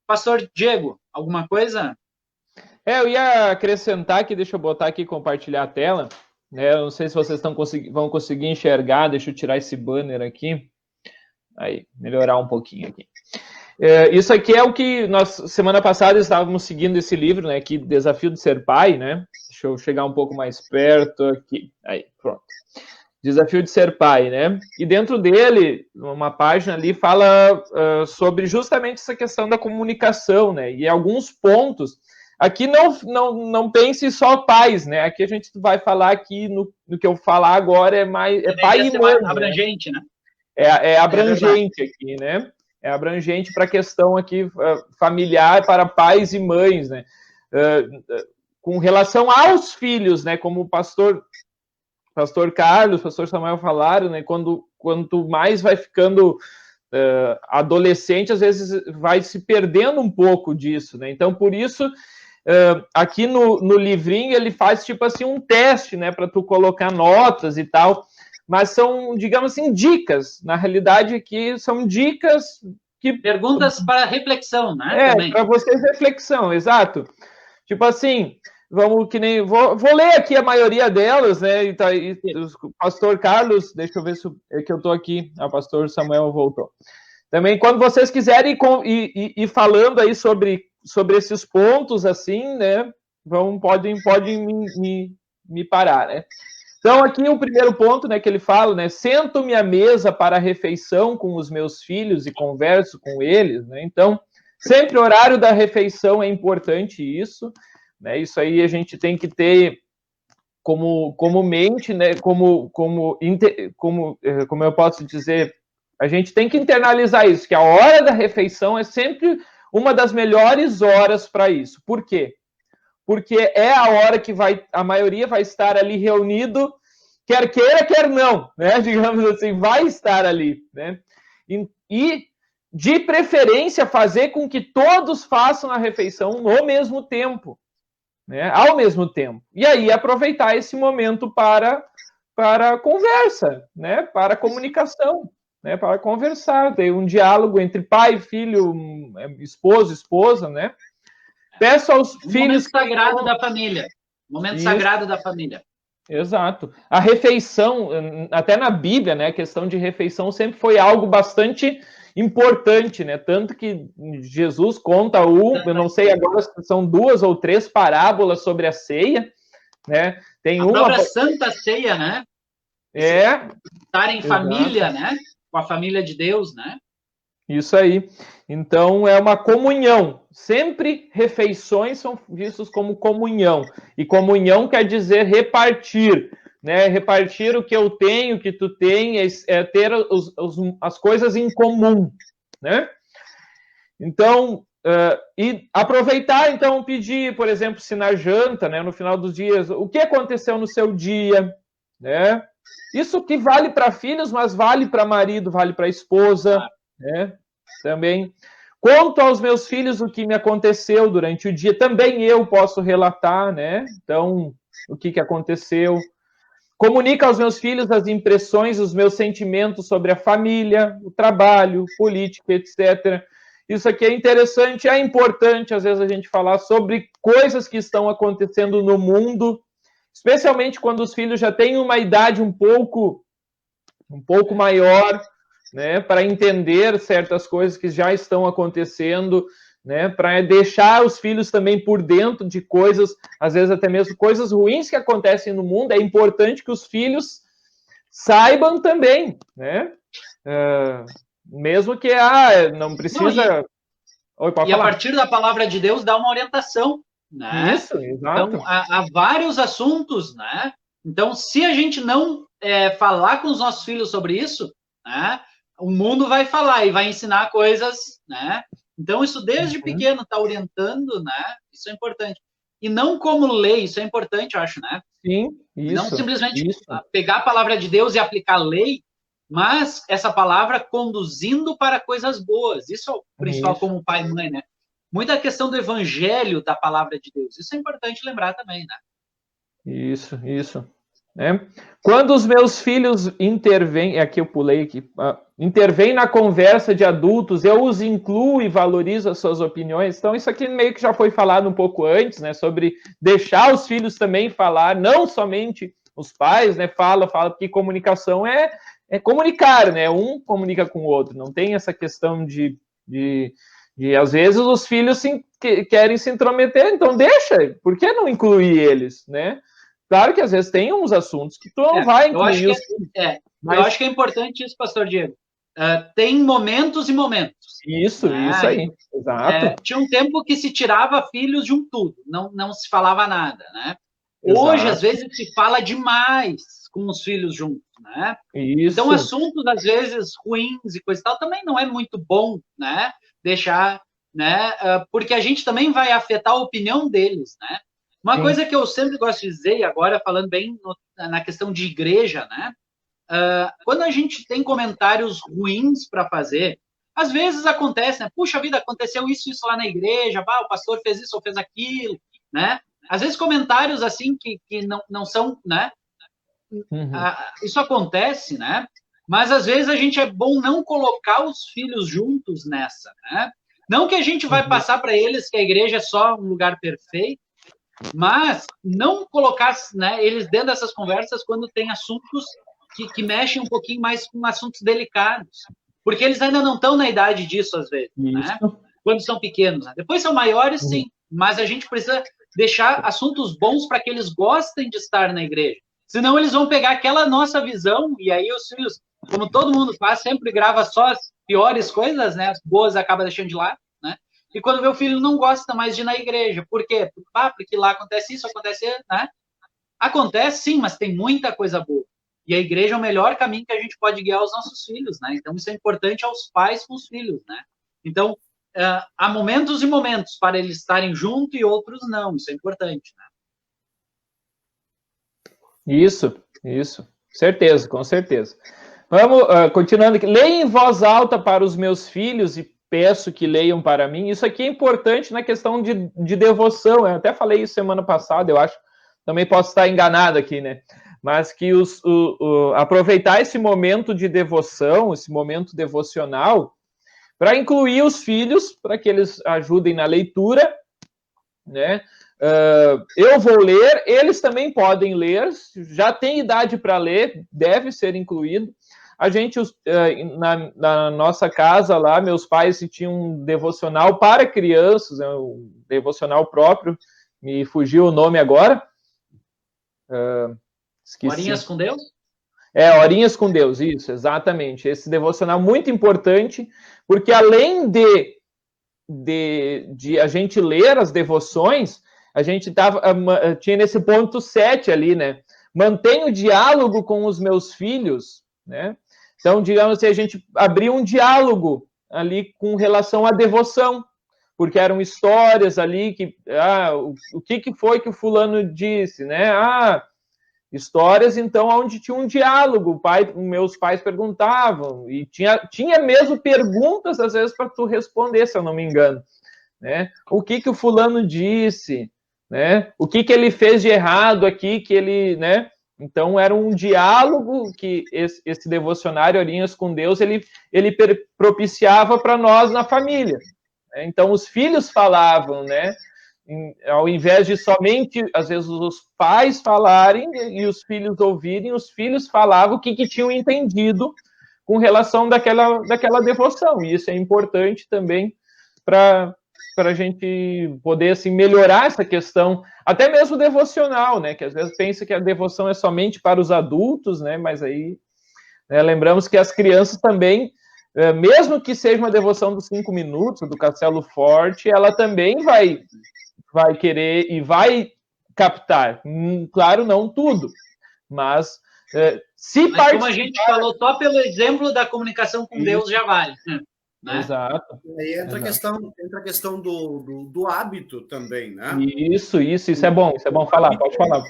Pastor Diego, alguma coisa? Eu ia acrescentar aqui, deixa eu botar aqui, compartilhar a tela, né? Eu não sei se vocês vão conseguir enxergar, deixa eu tirar esse banner aqui. Aí, melhorar um pouquinho aqui. Isso aqui é o que nós, semana passada, estávamos seguindo esse livro, né? Que Desafio de Ser Pai, né? Deixa eu chegar um pouco mais perto aqui. Aí, pronto. Desafio de Ser Pai, né? E dentro dele, uma página ali fala sobre justamente essa questão da comunicação, né? E alguns pontos. Aqui não pense só pais, né? Aqui a gente vai falar aqui no que eu falar agora é pai e mãe. Abrangente, né? É abrangente aqui, né? É abrangente para a questão aqui familiar para pais e mães, né? Com relação aos filhos, né? Como o pastor Carlos, pastor Samuel falaram, né? Quanto mais vai ficando adolescente, às vezes vai se perdendo um pouco disso, né? Então, por isso, aqui no livrinho, ele faz, tipo assim, um teste, né? Para tu colocar notas e tal. Mas são, digamos assim, dicas. Na realidade, aqui são dicas que... Perguntas para reflexão, né? Para vocês, reflexão, exato. Tipo assim, vamos que nem... Vou ler aqui a maioria delas, né? O pastor Carlos, deixa eu ver se que eu estou aqui. O pastor Samuel voltou. Também, quando vocês quiserem ir falando aí sobre esses pontos, assim, né? Podem me parar, né? Então, aqui o primeiro ponto, né, que ele fala, né, sento-me à mesa para a refeição com os meus filhos e converso com eles, né? Então, sempre o horário da refeição é importante isso, né? Isso aí a gente tem que ter como mente, né? Como eu posso dizer, a gente tem que internalizar isso, que a hora da refeição é sempre uma das melhores horas para isso. Por quê? Porque é a hora que a maioria vai estar ali reunido, quer queira, quer não, né? Digamos assim, vai estar ali, né? E, de preferência, fazer com que todos façam a refeição no mesmo tempo, né? Ao mesmo tempo. E aí, aproveitar esse momento para conversa, né? Para comunicação, né? Para conversar, ter um diálogo entre pai, filho, esposo, esposa, né? Peço aos filhos... Momento sagrado da família. Momento sagrado da família. Exato. A refeição, até na Bíblia, né, a questão de refeição sempre foi algo bastante importante, né? Tanto que Jesus conta eu não sei agora se são 2 ou 3 parábolas sobre a ceia, né? Tem a própria Santa Ceia, né? Estar em família, né? Com a família de Deus, né? Isso aí. Então, é uma comunhão. Sempre refeições são vistos como comunhão. E comunhão quer dizer repartir, né? Repartir o que eu tenho, o que tu tem, é ter as coisas em comum, né? Então, e aproveitar, então, pedir, por exemplo, se na janta, né, no final dos dias, o que aconteceu no seu dia, né? Isso que vale para filhos, mas vale para marido, vale para esposa, né? Também. Quanto aos meus filhos, o que me aconteceu durante o dia, também eu posso relatar, né? Então, o que aconteceu. Comunica aos meus filhos as impressões, os meus sentimentos sobre a família, o trabalho, política, etc. Isso aqui é interessante, é importante, às vezes, a gente falar sobre coisas que estão acontecendo no mundo, especialmente quando os filhos já têm uma idade um pouco maior, né, para entender certas coisas que já estão acontecendo, né, para deixar os filhos também por dentro de coisas, às vezes até mesmo coisas ruins que acontecem no mundo. É importante que os filhos saibam também, né, mesmo que não precisa... Oi, pode falar. A partir da palavra de Deus dá uma orientação, né? Isso, exato. Então, há vários assuntos, né? Então, se a gente não falar com os nossos filhos sobre isso, né, o mundo vai falar e vai ensinar coisas, né? Então, isso desde pequeno está orientando, né? Isso é importante. E não como lei, isso é importante, eu acho, né? Sim, isso. Não simplesmente pegar a palavra de Deus e aplicar lei, mas essa palavra conduzindo para coisas boas. Isso é o principal como pai e mãe, né? Muita questão do evangelho da palavra de Deus. Isso é importante lembrar também, né? Isso. né? Quando os meus filhos intervêm, aqui eu pulei aqui, intervêm na conversa de adultos, eu os incluo e valorizo as suas opiniões. Então, isso aqui meio que já foi falado um pouco antes, né? Sobre deixar os filhos também falar, não somente os pais, né? Fala, porque comunicação é comunicar, né? Um comunica com o outro, não tem essa questão de às vezes os filhos querem se intrometer, então deixa, por que não incluir eles, né? Claro que às vezes tem uns assuntos que tu não vai incluir. Eu acho que é importante isso, pastor Diego. Tem momentos e momentos. Isso aí, exato. Tinha um tempo que se tirava filhos de um tudo, não se falava nada, né? Exato. Hoje, às vezes, se fala demais com os filhos juntos, né? Isso. Então, assuntos, às vezes, ruins e coisa e tal, também não é muito bom, né? Deixar, né? Porque a gente também vai afetar a opinião deles, né? Uma coisa que eu sempre gosto de dizer, e agora falando bem na questão de igreja, né? Quando a gente tem comentários ruins para fazer, às vezes acontece, né? Puxa vida, aconteceu isso lá na igreja, o pastor fez isso ou fez aquilo, né? Às vezes comentários assim que não são, né? Isso acontece, né? Mas às vezes a gente é bom não colocar os filhos juntos nessa, né? Não que a gente vai passar para eles que a igreja é só um lugar perfeito, mas não colocar, né, eles dentro dessas conversas quando tem assuntos que mexem um pouquinho mais com assuntos delicados. Porque eles ainda não estão na idade disso, às vezes, né? Quando são pequenos. Né? Depois são maiores, sim, mas a gente precisa deixar assuntos bons para que eles gostem de estar na igreja. Senão eles vão pegar aquela nossa visão, e aí os filhos, como todo mundo faz, sempre grava só as piores coisas, né? As boas acaba deixando de lado. E quando meu filho não gosta mais de ir na igreja. Por quê? Porque lá acontece isso, acontece, né? Acontece sim, mas tem muita coisa boa. E a igreja é o melhor caminho que a gente pode guiar os nossos filhos, né? Então, isso é importante aos pais com os filhos, né? Então, há momentos e momentos para eles estarem juntos e outros não. Isso é importante, né? Isso. Certeza, com certeza. Vamos, continuando aqui. Leia em voz alta para os meus filhos e peço que leiam para mim. Isso aqui é importante na questão de devoção. Eu até falei isso semana passada, eu acho. Também posso estar enganado aqui, né? Mas que aproveitar esse momento de devoção, esse momento devocional, para incluir os filhos, para que eles ajudem na leitura, né? Eu vou ler, eles também podem ler, já tem idade para ler, deve ser incluído. A gente, na nossa casa lá, meus pais tinham um devocional para crianças, um devocional próprio, me fugiu o nome agora. Esqueci. Horinhas com Deus? Horinhas com Deus, isso, exatamente. Esse devocional muito importante, porque além de a gente ler as devoções, a gente tinha nesse ponto 7 ali, né? Mantenho o diálogo com os meus filhos, né? Então, digamos assim, a gente abriu um diálogo ali com relação à devoção, porque eram histórias ali o que foi que o fulano disse, né? Histórias, então, onde tinha um diálogo, meus pais perguntavam, e tinha mesmo perguntas, às vezes, para tu responder, se eu não me engano, né? O que o fulano disse, né? O que ele fez de errado aqui, que ele, né? Então, era um diálogo que esse devocionário Horinhas com Deus, ele propiciava para nós na família. Né? Então, os filhos falavam, né? Ao invés de somente, às vezes, os pais falarem e os filhos ouvirem, os filhos falavam o que tinham entendido com relação daquela devoção. E isso é importante também para a gente poder assim, melhorar essa questão, até mesmo devocional, né? Que às vezes pensa que a devoção é somente para os adultos, né? Mas aí, né, lembramos que as crianças também, mesmo que seja uma devoção dos 5 minutos, do Castelo Forte, ela também vai querer e vai captar. Claro, não tudo, mas como a gente falou, só pelo exemplo da comunicação com Deus já vale. Né? Exato. Aí entra a questão do hábito também, né? Isso é bom falar, pode falar.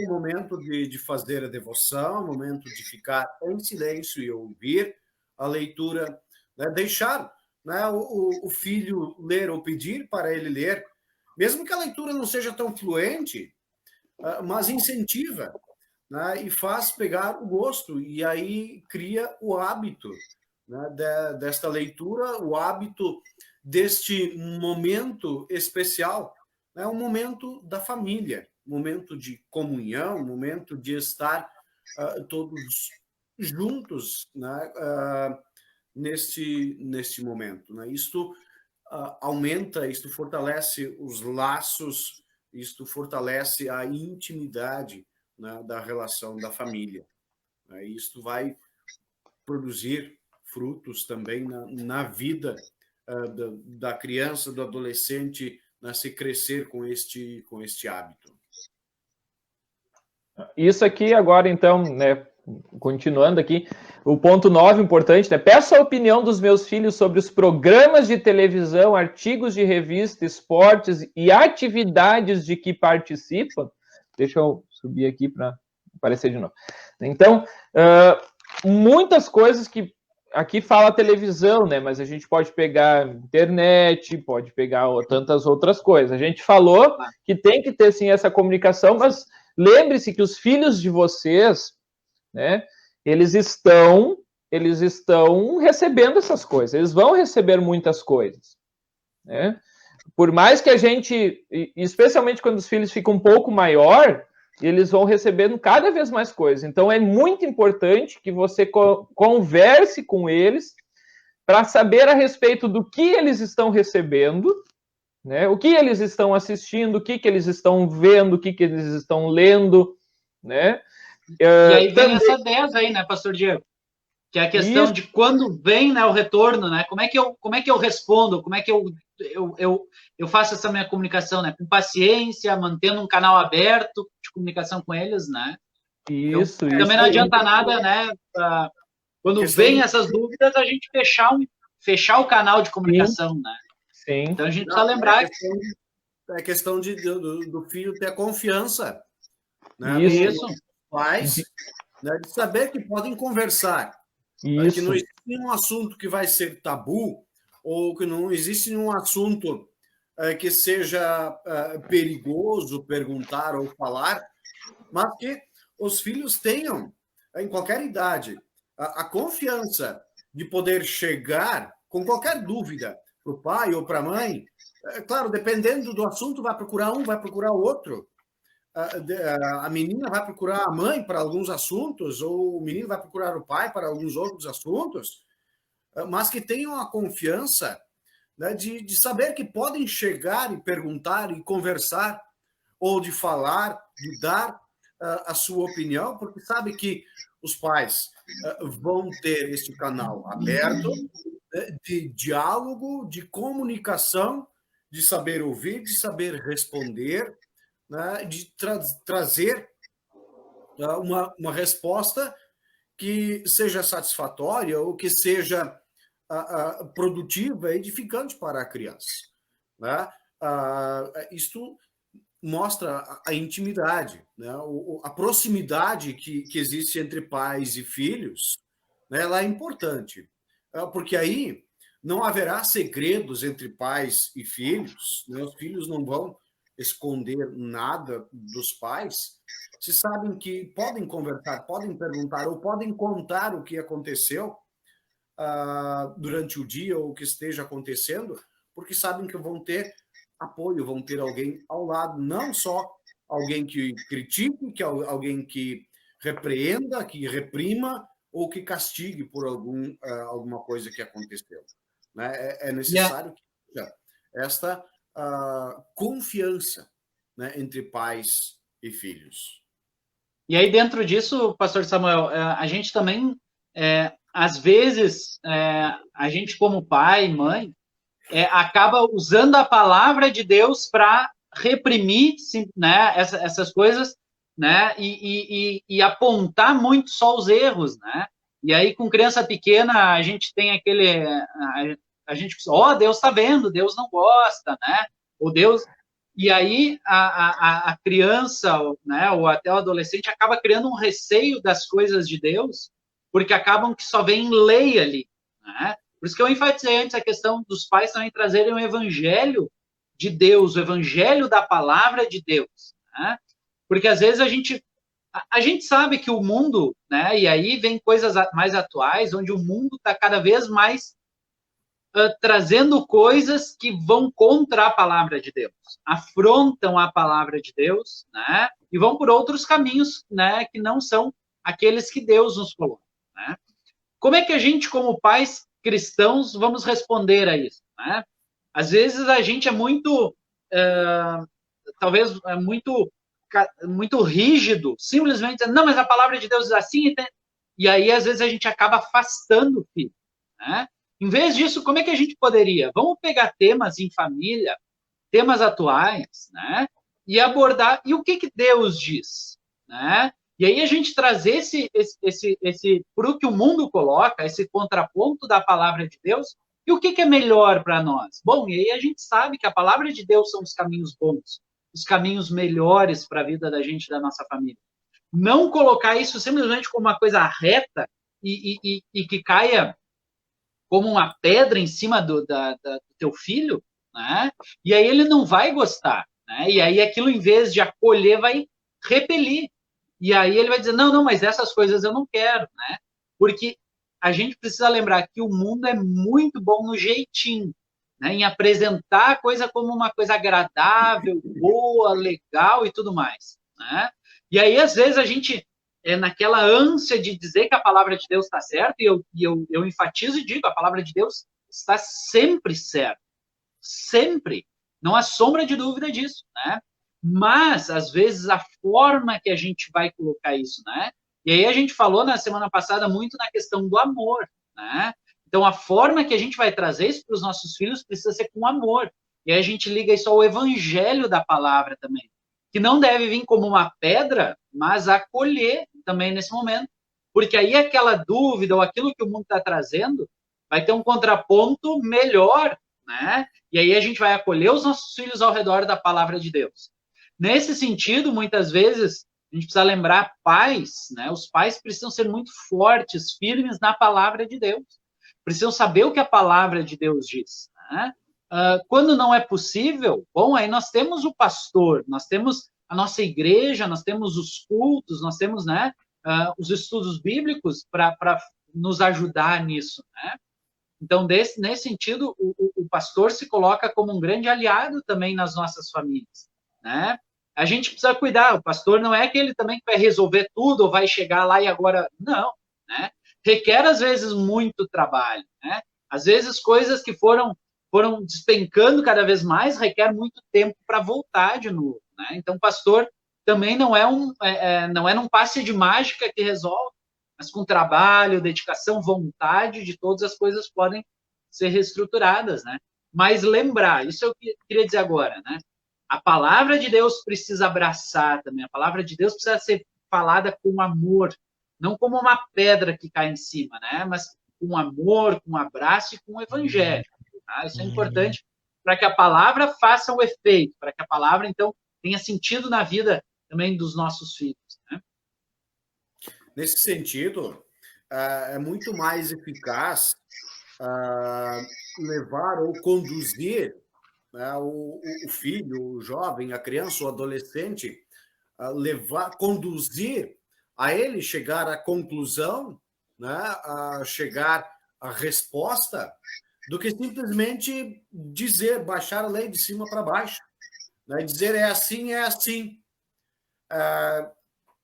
O momento de fazer a devoção, o momento de ficar em silêncio e ouvir a leitura, né? Deixar, né, o filho ler ou pedir para ele ler, mesmo que a leitura não seja tão fluente, mas incentiva. né, e faz pegar o gosto, e aí cria o hábito, né, desta leitura, o hábito deste momento especial, né, um momento da família, momento de comunhão, momento de estar todos juntos, né, neste momento. Né? Isto aumenta, isto fortalece os laços, isto fortalece a intimidade, né, da relação da família. Né? Isto vai produzir frutos também na vida da criança, do adolescente, né, se crescer com este hábito. Isso aqui agora, então, né, continuando aqui, o ponto 9, importante, né? Peço a opinião dos meus filhos sobre os programas de televisão, artigos de revista, esportes e atividades de que participam. Deixa eu subir aqui para aparecer de novo. Então, muitas coisas que aqui fala televisão, né? Mas a gente pode pegar internet, pode pegar tantas outras coisas. A gente falou que tem que ter, sim, essa comunicação, mas lembre-se que os filhos de vocês, né, eles estão recebendo essas coisas, eles vão receber muitas coisas, né? Por mais que a gente, especialmente quando os filhos ficam um pouco maior, eles vão recebendo cada vez mais coisas. Então, é muito importante que você converse com eles para saber a respeito do que eles estão recebendo, né? O que eles estão assistindo, o que eles estão vendo, o que eles estão lendo, né? E aí vem essa 10 aí, né, Pastor Diego? Que é a questão de quando vem, né, o retorno, né? Como é que eu respondo? Como é que eu faço essa minha comunicação, né? Com paciência, mantendo um canal aberto de comunicação com eles, né? Isso. Também não adianta nada, né? Quando vem essas dúvidas, a gente fechar o canal de comunicação, né? Sim. Então a gente precisa lembrar é questão do filho ter confiança, né? Isso. Pais, né, de saber que podem conversar. Isso. Que não existe nenhum assunto que vai ser tabu, ou que não existe nenhum assunto que seja perigoso perguntar ou falar, mas que os filhos tenham, em qualquer idade, a confiança de poder chegar com qualquer dúvida para o pai ou para a mãe. Claro, dependendo do assunto, vai procurar um, vai procurar o outro. A menina vai procurar a mãe para alguns assuntos, ou o menino vai procurar o pai para alguns outros assuntos, mas que tenham a confiança, né, de saber que podem chegar e perguntar e conversar, ou de falar, de dar a sua opinião, porque sabe que os pais vão ter este canal aberto, de diálogo, de comunicação, de saber ouvir, de saber responder, né, de trazer uma resposta que seja satisfatória ou que seja produtiva e edificante para a criança. Né? Isto mostra a intimidade, né? A proximidade que existe entre pais e filhos, né? Ela é importante, porque aí não haverá segredos entre pais e filhos, né? Os filhos não vão esconder nada dos pais, se sabem que podem conversar, podem perguntar ou podem contar o que aconteceu durante o dia ou o que esteja acontecendo, porque sabem que vão ter apoio, vão ter alguém ao lado, não só alguém que critique, que alguém que repreenda, que reprima ou que castigue por alguma coisa que aconteceu. Né? É necessário que seja esta confiança, né, entre pais e filhos. E aí, dentro disso, Pastor Samuel, a gente também, às vezes, a gente como pai, mãe, acaba usando a palavra de Deus para reprimir, né, essas coisas, né, e apontar muito só os erros, né? E aí, com criança pequena, a gente tem aquele... A gente pensa, Deus está vendo, Deus não gosta, né? Ou Deus... E aí, a criança, né, ou até o adolescente, acaba criando um receio das coisas de Deus, porque acabam que só vem lei ali, né? Por isso que eu enfatizei antes a questão dos pais também trazerem o evangelho de Deus, o evangelho da palavra de Deus, né? Porque às vezes a gente A gente sabe que o mundo, né, e aí vem coisas mais atuais, onde o mundo está cada vez mais trazendo coisas que vão contra a palavra de Deus, afrontam a palavra de Deus, né, e vão por outros caminhos, né, que não são aqueles que Deus nos colocou, né? Como é que a gente, como pais cristãos, vamos responder a isso, né? Às vezes a gente é muito, talvez, muito rígido, simplesmente dizendo, não, mas a palavra de Deus é assim, e aí às vezes a gente acaba afastando o filho, né? Em vez disso, como é que a gente poderia? Vamos pegar temas em família, temas atuais, né? E abordar, e o que que Deus diz, né? E aí a gente trazer para o que o mundo coloca, esse contraponto da palavra de Deus, e o que que é melhor para nós? Bom, e aí a gente sabe que a palavra de Deus são os caminhos bons, os caminhos melhores para a vida da gente, da nossa família. Não colocar isso simplesmente como uma coisa reta e que caia como uma pedra em cima do teu filho, né? E aí ele não vai gostar, né? E aí aquilo, em vez de acolher, vai repelir. E aí ele vai dizer, não, mas essas coisas eu não quero, né? Porque a gente precisa lembrar que o mundo é muito bom no jeitinho, né? Em apresentar a coisa como uma coisa agradável, boa, legal e tudo mais, né? E aí, às vezes, a gente naquela ânsia de dizer que a palavra de Deus está certa, e eu enfatizo e digo, a palavra de Deus está sempre certa. Sempre. Não há sombra de dúvida disso, né? Mas, às vezes, a forma que a gente vai colocar isso, né? E aí a gente falou na semana passada muito na questão do amor, né? Então, a forma que a gente vai trazer isso para os nossos filhos precisa ser com amor. E aí a gente liga isso ao evangelho da palavra também, que não deve vir como uma pedra, mas acolher também nesse momento. Porque aí aquela dúvida ou aquilo que o mundo está trazendo vai ter um contraponto melhor, né? E aí a gente vai acolher os nossos filhos ao redor da palavra de Deus. Nesse sentido, muitas vezes, a gente precisa lembrar pais, né? Os pais precisam ser muito fortes, firmes na palavra de Deus. Precisam saber o que a palavra de Deus diz, né? Quando não é possível, bom, aí nós temos o pastor, nós temos a nossa igreja, nós temos os cultos, nós temos, né, os estudos bíblicos para nos ajudar nisso, né? Então, nesse sentido, o pastor se coloca como um grande aliado também nas nossas famílias, né? A gente precisa cuidar, o pastor não é aquele também que vai resolver tudo ou vai chegar lá e agora... Não, né? Requer, às vezes, muito trabalho, né? Às vezes, coisas que foram despencando cada vez mais, requer muito tempo para voltar de novo, né? Então, pastor também não é num passe de mágica que resolve, mas com trabalho, dedicação, vontade, de todas as coisas podem ser reestruturadas, né? Mas lembrar, isso eu queria dizer agora, né? A palavra de Deus precisa abraçar também, a palavra de Deus precisa ser falada com amor, não como uma pedra que cai em cima, né? Mas com amor, com abraço e com o evangelho. Tá? Isso é importante para que a palavra faça o efeito, para que a palavra, então, tenha sentido na vida também dos nossos filhos, né? Nesse sentido, é muito mais eficaz levar ou conduzir o filho, o jovem, a criança, o adolescente, conduzir a ele chegar à conclusão, né, a chegar à resposta, do que simplesmente dizer, baixar a lei de cima para baixo, né, dizer é assim, é assim.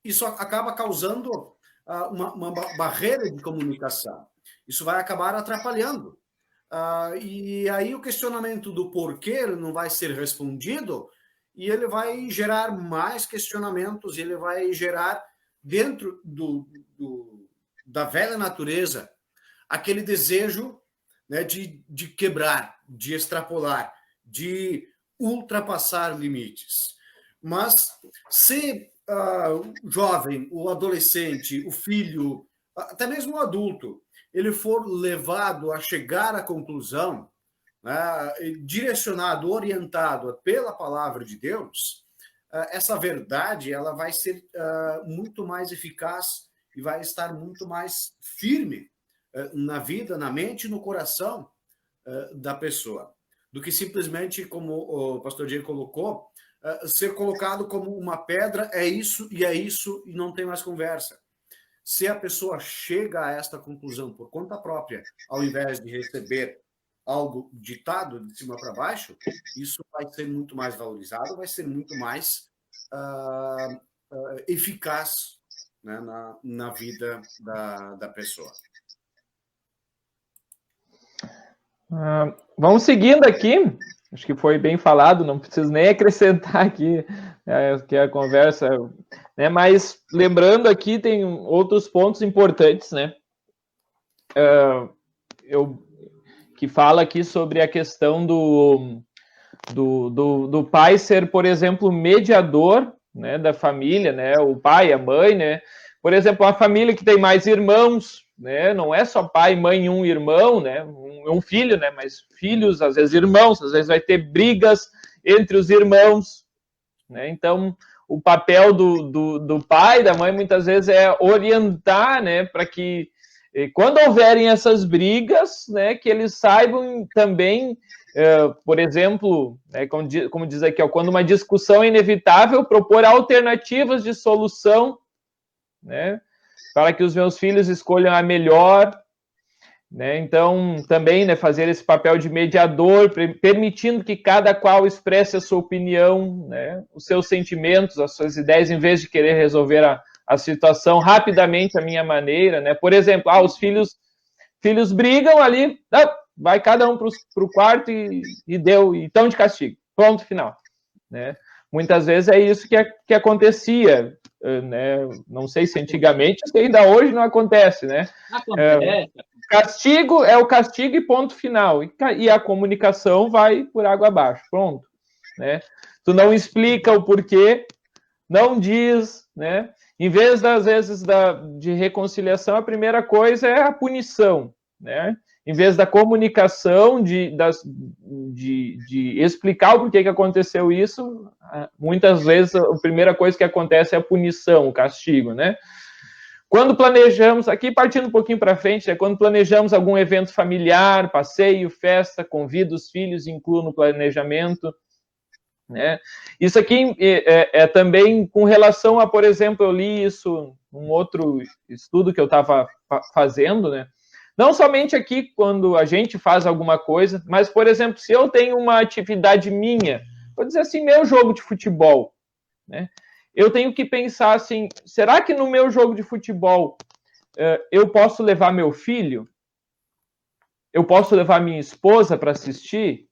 Isso acaba causando uma barreira de comunicação. Isso vai acabar atrapalhando. E aí o questionamento do porquê não vai ser respondido e ele vai gerar mais questionamentos, ele vai gerar dentro da velha natureza aquele desejo, né, de quebrar, de extrapolar, de ultrapassar limites. Mas se o jovem, o adolescente, o filho, até mesmo o adulto, ele for levado a chegar à conclusão, né, direcionado, orientado pela palavra de Deus, essa verdade ela vai ser muito mais eficaz e vai estar muito mais firme na vida, na mente e no coração da pessoa, do que simplesmente, como o pastor Diego colocou, ser colocado como uma pedra, é isso, e não tem mais conversa. Se a pessoa chega a esta conclusão por conta própria, ao invés de receber algo ditado de cima para baixo, isso vai ser muito mais valorizado, vai ser muito mais eficaz, né, na vida da pessoa. Vamos seguindo aqui, acho que foi bem falado, não preciso nem acrescentar aqui que a conversa, né? Mas lembrando aqui, tem outros pontos importantes, né? Que fala aqui sobre a questão do pai ser, por exemplo, mediador, né, da família, né? O pai, a mãe, né? Por exemplo, uma família que tem mais irmãos, né? Não é só pai, mãe e um irmão, né? Um filho, né? Mas filhos, às vezes irmãos, às vezes vai ter brigas entre os irmãos, né? Então, o papel do pai, da mãe, muitas vezes é orientar, né? Para que, quando houverem essas brigas, né? Que eles saibam também, por exemplo, né, como diz aqui, quando uma discussão é inevitável, propor alternativas de solução, né? Para que os meus filhos escolham a melhor, né? Então, também, né, fazer esse papel de mediador, permitindo que cada qual expresse a sua opinião, né, os seus sentimentos, as suas ideias, em vez de querer resolver a situação rapidamente, à minha maneira, né? Por exemplo, os filhos brigam ali, vai cada um para o quarto e deu, e tão de castigo, pronto, final, né? Muitas vezes é isso que acontecia, né? Não sei se antigamente, se ainda hoje não acontece, né? Acontece. Castigo é o castigo e ponto final. E a comunicação vai por água abaixo, pronto, né? Tu não explica o porquê, não diz, né? Em vez, às vezes, de reconciliação, a primeira coisa é a punição, né? Em vez da comunicação, de explicar o porquê que aconteceu isso, muitas vezes a primeira coisa que acontece é a punição, o castigo, né? Quando planejamos, aqui partindo um pouquinho para frente, é quando planejamos algum evento familiar, passeio, festa, convido os filhos, incluo no planejamento, né? Isso aqui é também com relação a, por exemplo, eu li isso num outro estudo que eu estava fazendo, né? Não somente aqui quando a gente faz alguma coisa, mas, por exemplo, se eu tenho uma atividade minha, vou dizer assim, meu jogo de futebol, né? Eu tenho que pensar assim, será que no meu jogo de futebol eu posso levar meu filho? Eu posso levar minha esposa para assistir?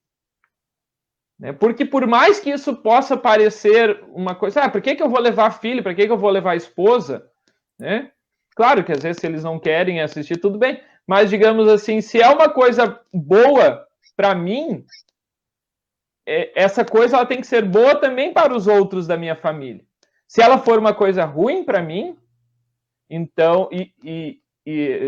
Né? Porque por mais que isso possa parecer uma coisa, por que eu vou levar filho? Para que eu vou levar esposa? Né? Claro que às vezes se eles não querem assistir, tudo bem. Mas, digamos assim, se é uma coisa boa para mim, essa coisa ela tem que ser boa também para os outros da minha família. Se ela for uma coisa ruim para mim, então,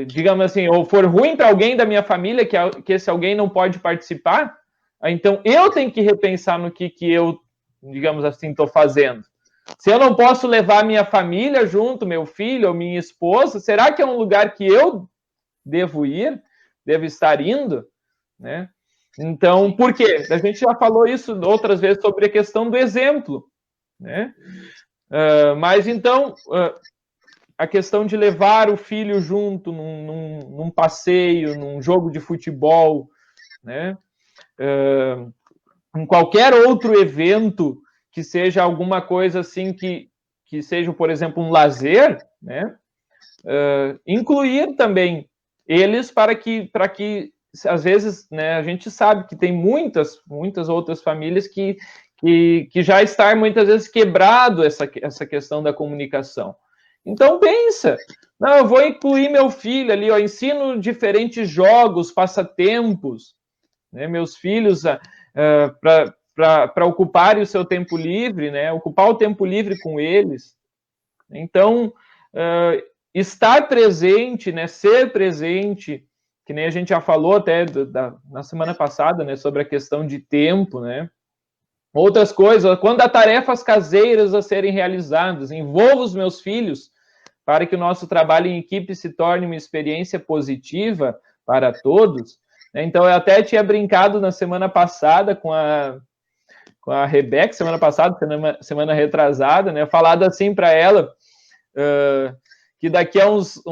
digamos assim, ou for ruim para alguém da minha família, que esse alguém não pode participar, então eu tenho que repensar no que eu, digamos assim, estou fazendo. Se eu não posso levar minha família junto, meu filho ou minha esposa, será que é um lugar que eu devo ir? Devo estar indo? Né? Então, por quê? A gente já falou isso outras vezes sobre a questão do exemplo. Né? Mas então, a questão de levar o filho junto num passeio, num jogo de futebol, né? Em qualquer outro evento que seja alguma coisa assim que seja, por exemplo, um lazer, né? Incluir também eles para que às vezes, né, a gente sabe que tem muitas outras famílias que já está muitas vezes quebrado essa questão da comunicação. Então pensa, não, eu vou incluir meu filho ali, ensino diferentes jogos, passatempos, né, meus filhos para ocuparem o seu tempo livre, né, ocupar o tempo livre com eles. Então, estar presente, né, ser presente, que nem a gente já falou até na semana passada, né, sobre a questão de tempo, né? Outras coisas, quando há tarefas caseiras a serem realizadas, envolvo os meus filhos para que o nosso trabalho em equipe se torne uma experiência positiva para todos. Então, eu até tinha brincado na semana passada com a Rebeca semana passada, semana retrasada, né? Falado assim para ela que daqui a uns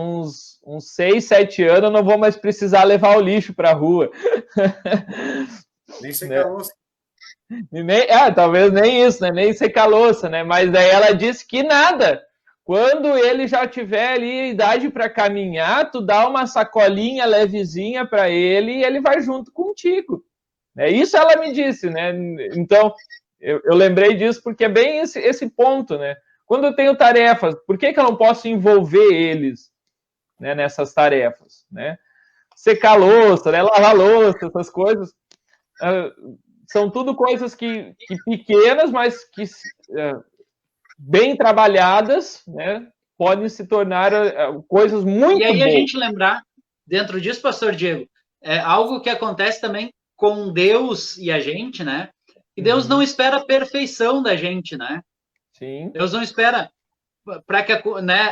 6, 7 anos eu não vou mais precisar levar o lixo para a rua. Nem secar a louça. Talvez nem isso, né? Nem secar a louça, né? Mas daí ela disse que nada. Quando ele já tiver ali idade para caminhar, tu dá uma sacolinha levezinha para ele e ele vai junto contigo. Isso ela me disse, né? Então, eu lembrei disso porque é bem esse ponto, né? Quando eu tenho tarefas, por que eu não posso envolver eles, né, nessas tarefas, né? Secar louça, né? Lavar louça, essas coisas, são tudo coisas que pequenas, mas que bem trabalhadas, né, podem se tornar coisas muito boas. E aí boas. A gente lembrar, dentro disso, pastor Diego, algo que acontece também com Deus e a gente, né? E Deus não espera a perfeição da gente, né? Sim. Deus não espera para que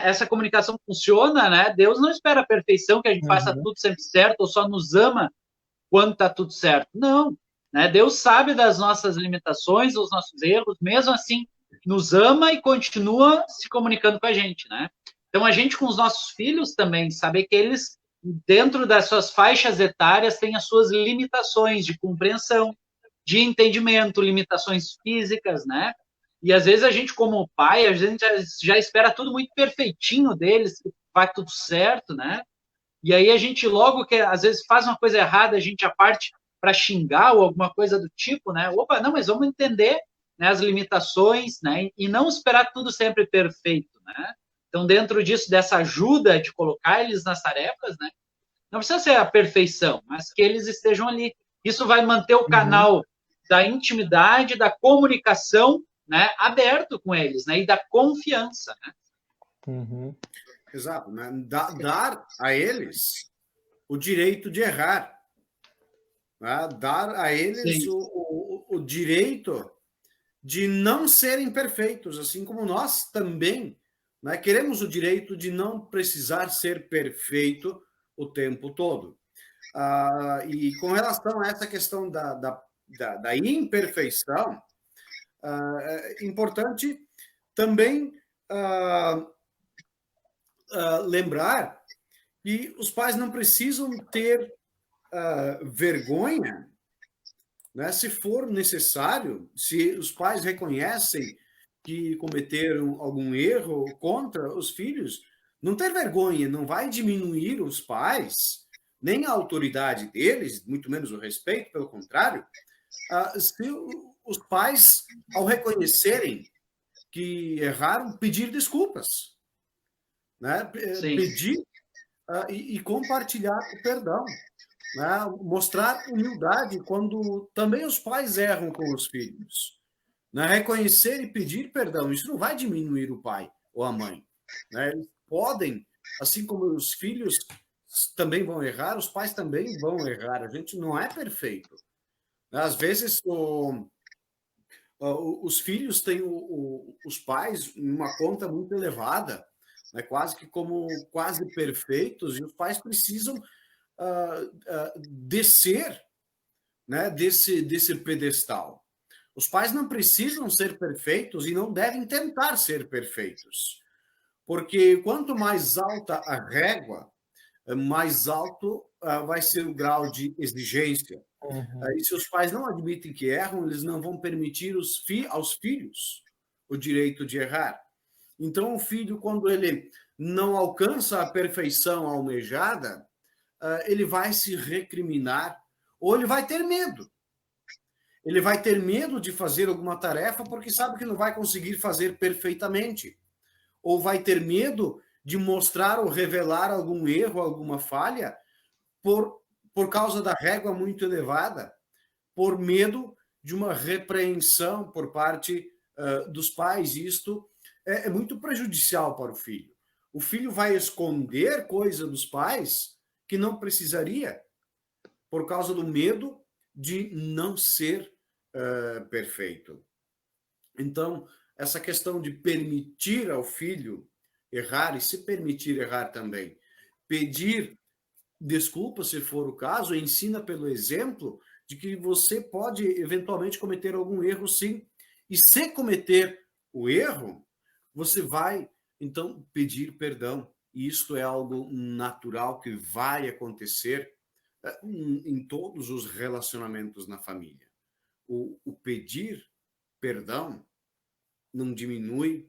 essa comunicação funcione, né? Deus não espera a perfeição, que a gente faça tudo sempre certo, ou só nos ama quando está tudo certo. Não, né? Deus sabe das nossas limitações, dos nossos erros, mesmo assim nos ama e continua se comunicando com a gente, né? Então a gente com os nossos filhos também saber que eles dentro das suas faixas etárias têm as suas limitações de compreensão, de entendimento, limitações físicas, né? E às vezes a gente, como pai, a gente já espera tudo muito perfeitinho deles, que vai tudo certo, né? E aí a gente logo que às vezes faz uma coisa errada, a gente já parte para xingar ou alguma coisa do tipo, né? Opa, não, mas vamos entender, né, as limitações, né? E não esperar tudo sempre perfeito, né? Então, dentro disso, dessa ajuda de colocar eles nas tarefas, né? Não precisa ser a perfeição, mas que eles estejam ali. Isso vai manter o canal da intimidade, da comunicação, né, aberto com eles, né, e da confiança, né? Exato, né? Dar a eles o direito de errar, né? Dar a eles o direito de não serem perfeitos, assim como nós também, né, queremos o direito de não precisar ser perfeito o tempo todo. E com relação a essa questão da imperfeição, é importante também lembrar que os pais não precisam ter vergonha, né, se for necessário, se os pais reconhecem que cometeram algum erro contra os filhos, não ter vergonha, não vai diminuir os pais, nem a autoridade deles, muito menos o respeito, pelo contrário, se os pais, ao reconhecerem que erraram, pedir desculpas, né? Pedir e compartilhar o perdão, né? Mostrar humildade quando também os pais erram com os filhos, né? Reconhecer e pedir perdão, isso não vai diminuir o pai ou a mãe, né? Eles podem, assim como os filhos também vão errar, os pais também vão errar, a gente não é perfeito. Às vezes os filhos têm os pais em uma conta muito elevada, né, quase que como quase perfeitos, e os pais precisam descer, né, desse pedestal. Os pais não precisam ser perfeitos e não devem tentar ser perfeitos, porque quanto mais alta a régua, mais alto vai ser o grau de exigência. E se os pais não admitem que erram, eles não vão permitir aos filhos o direito de errar. Então, o filho, quando ele não alcança a perfeição almejada, ele vai se recriminar ou ele vai ter medo. Ele vai ter medo de fazer alguma tarefa porque sabe que não vai conseguir fazer perfeitamente. Ou vai ter medo de mostrar ou revelar algum erro, alguma falha, por causa da régua muito elevada, por medo de uma repreensão por parte dos pais. Isto é muito prejudicial para o filho. O filho vai esconder coisa dos pais que não precisaria, por causa do medo de não ser perfeito. Então, essa questão de permitir ao filho errar e se permitir errar também, pedir desculpa se for o caso, ensina pelo exemplo de que você pode eventualmente cometer algum erro, sim. E se cometer o erro, você vai, então, pedir perdão. E isto é algo natural que vai acontecer em todos os relacionamentos na família. O pedir perdão não diminui,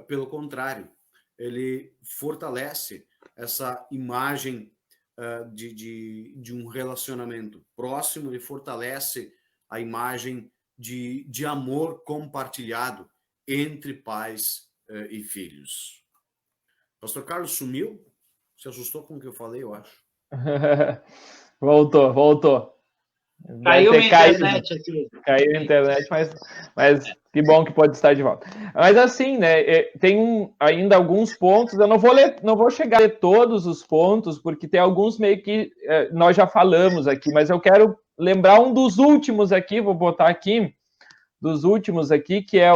pelo contrário, ele fortalece essa imagem de um relacionamento próximo, ele fortalece a imagem de amor compartilhado entre pais e filhos. Pastor Carlos sumiu? Se assustou com o que eu falei, eu acho. Voltou. Caiu minha internet aqui. Caiu a internet, mas que bom que pode estar de volta. Mas assim, né, tem ainda alguns pontos, eu não vou chegar a ler todos os pontos, porque tem alguns meio que nós já falamos aqui, mas eu quero lembrar um dos últimos aqui, vou botar aqui, dos últimos aqui, que é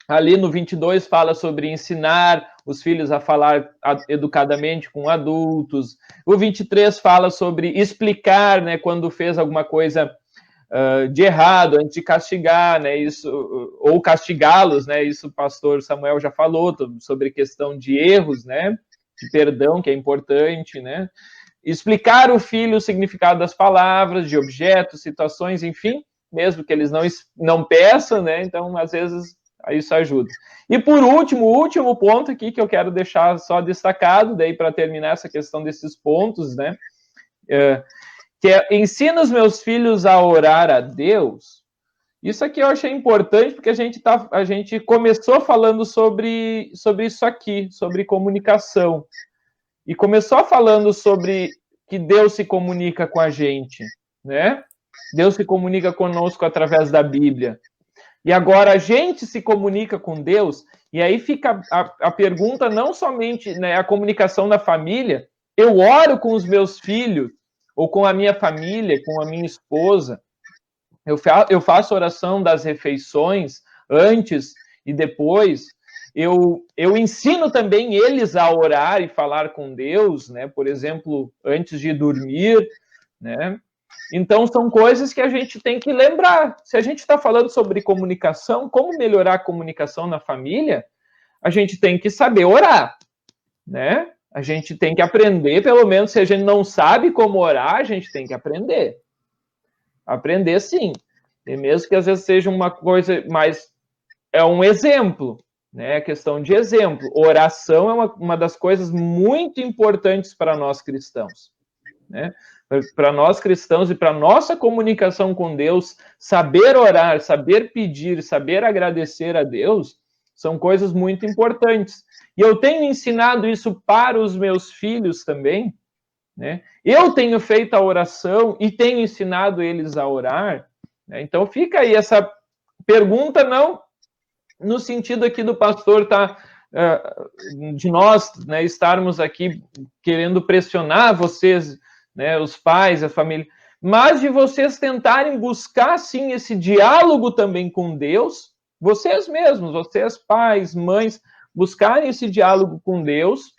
ali no 22 fala sobre ensinar os filhos a falar educadamente com adultos. O 23 fala sobre explicar, né, quando fez alguma coisa de errado, antes de castigar, né, isso, ou castigá-los, né, isso o pastor Samuel já falou, sobre questão de erros, né, de perdão, que é importante, né, explicar ao filho o significado das palavras, de objetos, situações, enfim, mesmo que eles não peçam, né, então, às vezes, isso ajuda. E por último, o último ponto aqui que eu quero deixar só destacado, daí para terminar essa questão desses pontos, né, que é ensina os meus filhos a orar a Deus. Isso aqui eu achei importante, porque a gente começou falando sobre isso aqui, sobre comunicação. E começou falando sobre que Deus se comunica com a gente, né? Deus se comunica conosco através da Bíblia. E agora a gente se comunica com Deus, e aí fica a pergunta, não somente, né, a comunicação na família, eu oro com os meus filhos, ou com a minha família, com a minha esposa, eu faço oração das refeições, antes e depois, eu ensino também eles a orar e falar com Deus, né, por exemplo, antes de dormir, né, então são coisas que a gente tem que lembrar. Se a gente está falando sobre comunicação, como melhorar a comunicação na família, a gente tem que saber orar, né? A gente tem que aprender, pelo menos, se a gente não sabe como orar, a gente tem que aprender. Aprender, sim. E mesmo que às vezes seja uma coisa, mas é um exemplo, né? É questão de exemplo. Oração é uma das coisas muito importantes para nós cristãos, né? Para nós cristãos e para nossa comunicação com Deus, saber orar, saber pedir, saber agradecer a Deus, são coisas muito importantes. E eu tenho ensinado isso para os meus filhos também, né? Eu tenho feito a oração e tenho ensinado eles a orar, né? Então fica aí essa pergunta, não no sentido aqui do pastor de nós, né, estarmos aqui querendo pressionar vocês, né, os pais, a família, mas de vocês tentarem buscar, sim, esse diálogo também com Deus, vocês mesmos, vocês pais, mães, buscarem esse diálogo com Deus,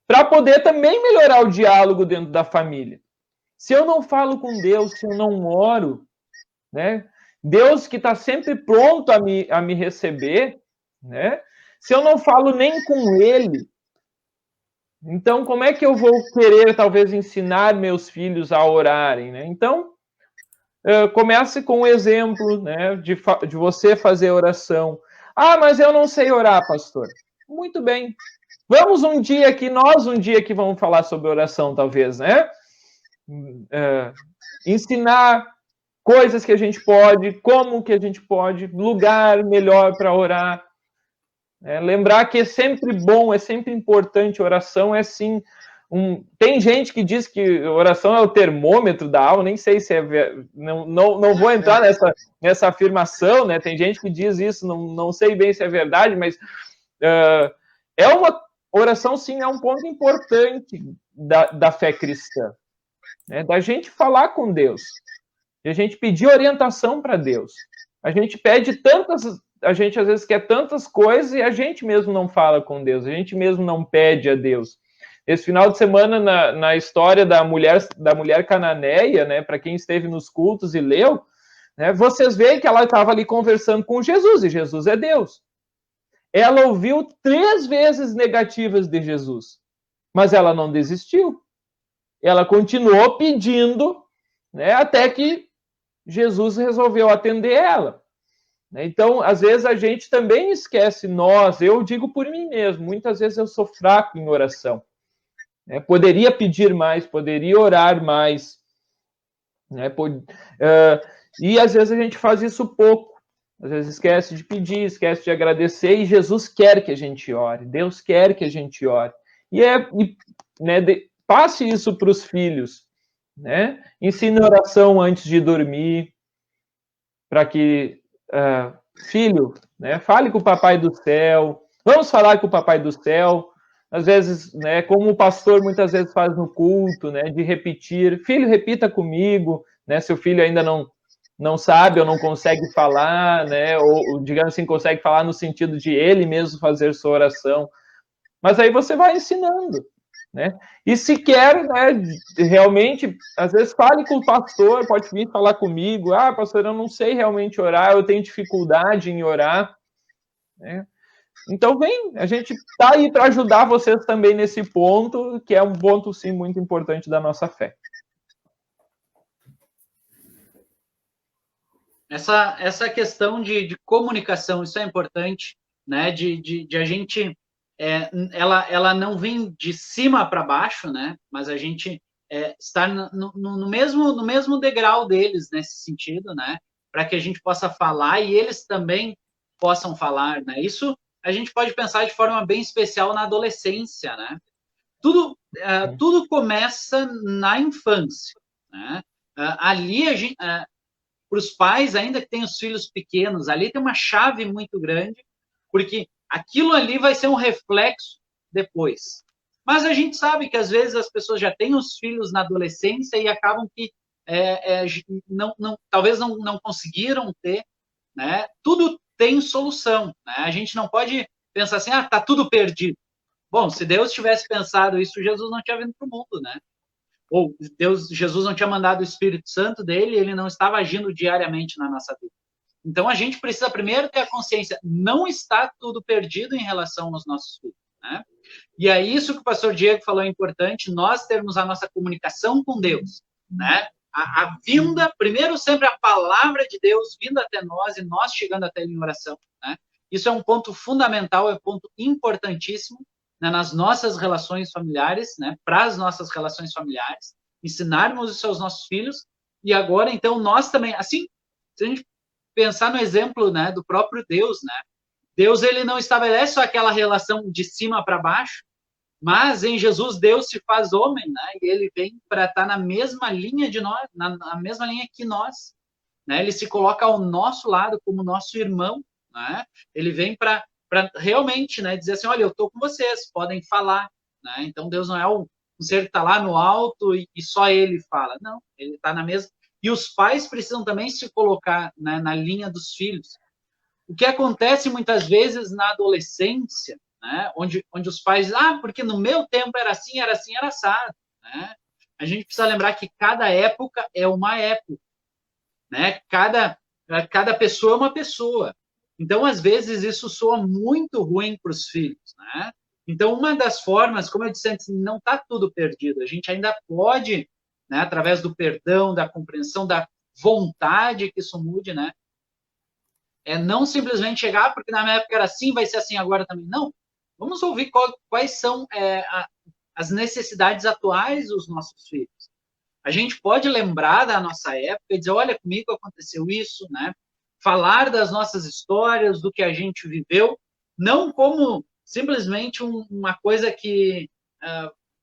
para poder também melhorar o diálogo dentro da família. Se eu não falo com Deus, se eu não oro, né, Deus que está sempre pronto a me receber, né, se eu não falo nem com Ele, então, como é que eu vou querer, talvez, ensinar meus filhos a orarem, né? Então, comece com o exemplo, né, de você fazer oração. Ah, mas eu não sei orar, pastor. Muito bem. Vamos um dia que vamos falar sobre oração, talvez, né? Ensinar coisas que a gente pode, como que a gente pode, lugar melhor para orar. Lembrar que é sempre bom, é sempre importante, oração é sim. Tem gente que diz que oração é o termômetro da alma, nem sei se é. Não vou entrar nessa afirmação, né? Tem gente que diz isso, não sei bem se é verdade, mas é uma oração, sim, é um ponto importante da fé cristã, né? Da gente falar com Deus, de a gente pedir orientação para Deus. A gente às vezes quer tantas coisas e a gente mesmo não fala com Deus, a gente mesmo não pede a Deus. Esse final de semana, na história da mulher cananeia, né, para quem esteve nos cultos e leu, né, vocês veem que ela estava ali conversando com Jesus, e Jesus é Deus. Ela ouviu 3 vezes negativas de Jesus, mas ela não desistiu. Ela continuou pedindo, né, até que Jesus resolveu atender ela. Então, às vezes a gente também esquece, eu digo por mim mesmo, muitas vezes eu sou fraco em oração. Poderia pedir mais, poderia orar mais. E às vezes a gente faz isso pouco. Às vezes esquece de pedir, esquece de agradecer, e Jesus quer que a gente ore, Deus quer que a gente ore. Passe isso para os filhos, né? Ensine oração antes de dormir, para que, filho, né, fale com o Papai do Céu, vamos falar com o Papai do Céu, às vezes, né, como o pastor muitas vezes faz no culto, né, de repetir, filho, repita comigo, né, se o filho ainda não sabe ou não consegue falar, né, ou, digamos assim, consegue falar no sentido de ele mesmo fazer sua oração, mas aí você vai ensinando, né? E se quer, né, realmente, às vezes fale com o pastor, pode vir falar comigo, pastor, eu não sei realmente orar, eu tenho dificuldade em orar, né? Então vem, a gente está aí para ajudar vocês também nesse ponto, que é um ponto, sim, muito importante da nossa fé. Essa questão de comunicação, isso é importante, né? De a gente, ela não vem de cima para baixo, né? Mas a gente estar no mesmo degrau deles nesse sentido, né? Para que a gente possa falar e eles também possam falar, né? Isso a gente pode pensar de forma bem especial na adolescência, né? Tudo começa na infância, né? Ali a gente para os pais, ainda que tenham os filhos pequenos, ali tem uma chave muito grande, porque aquilo ali vai ser um reflexo depois. Mas a gente sabe que, às vezes, as pessoas já têm os filhos na adolescência e acabam que talvez não conseguiram ter, né? Tudo tem solução, né? A gente não pode pensar assim, tá tudo perdido. Bom, se Deus tivesse pensado isso, Jesus não tinha vindo para o mundo, né? Ou Jesus não tinha mandado o Espírito Santo dele, ele não estava agindo diariamente na nossa vida. Então, a gente precisa primeiro ter a consciência, não está tudo perdido em relação aos nossos filhos, né? E é isso que o pastor Diego falou, é importante, nós termos a nossa comunicação com Deus, né? A vinda, primeiro sempre a palavra de Deus vindo até nós e nós chegando até ele em oração, né? Isso é um ponto fundamental, é um ponto importantíssimo, né, nas nossas relações familiares, né, para as nossas relações familiares, ensinarmos isso aos nossos filhos, e agora, então, nós também, assim, se a gente pensar no exemplo, né, do próprio Deus, né, Deus, ele não estabelece só aquela relação de cima para baixo, mas em Jesus, Deus se faz homem, né, e ele vem para estar na mesma linha de nós, na mesma linha que nós, né, ele se coloca ao nosso lado como nosso irmão, né, ele vem para realmente, né, dizer assim, olha, eu estou com vocês, podem falar, né? Então Deus não é um ser que está lá no alto e só ele fala, não, ele está na mesma. E os pais precisam também se colocar, né, na linha dos filhos. O que acontece muitas vezes na adolescência, né, onde os pais, porque no meu tempo era assim, era assado, né? A gente precisa lembrar que cada época é uma época, né? Cada pessoa é uma pessoa. Então, às vezes, isso soa muito ruim para os filhos, né? Então, uma das formas, como eu disse antes, não está tudo perdido. A gente ainda pode, né, através do perdão, da compreensão, da vontade que isso mude, né? Não simplesmente chegar, porque na minha época era assim, vai ser assim agora também. Não. Vamos ouvir quais são as necessidades atuais dos nossos filhos. A gente pode lembrar da nossa época e dizer, olha, comigo aconteceu isso, né? Falar das nossas histórias, do que a gente viveu, não como simplesmente uma coisa que,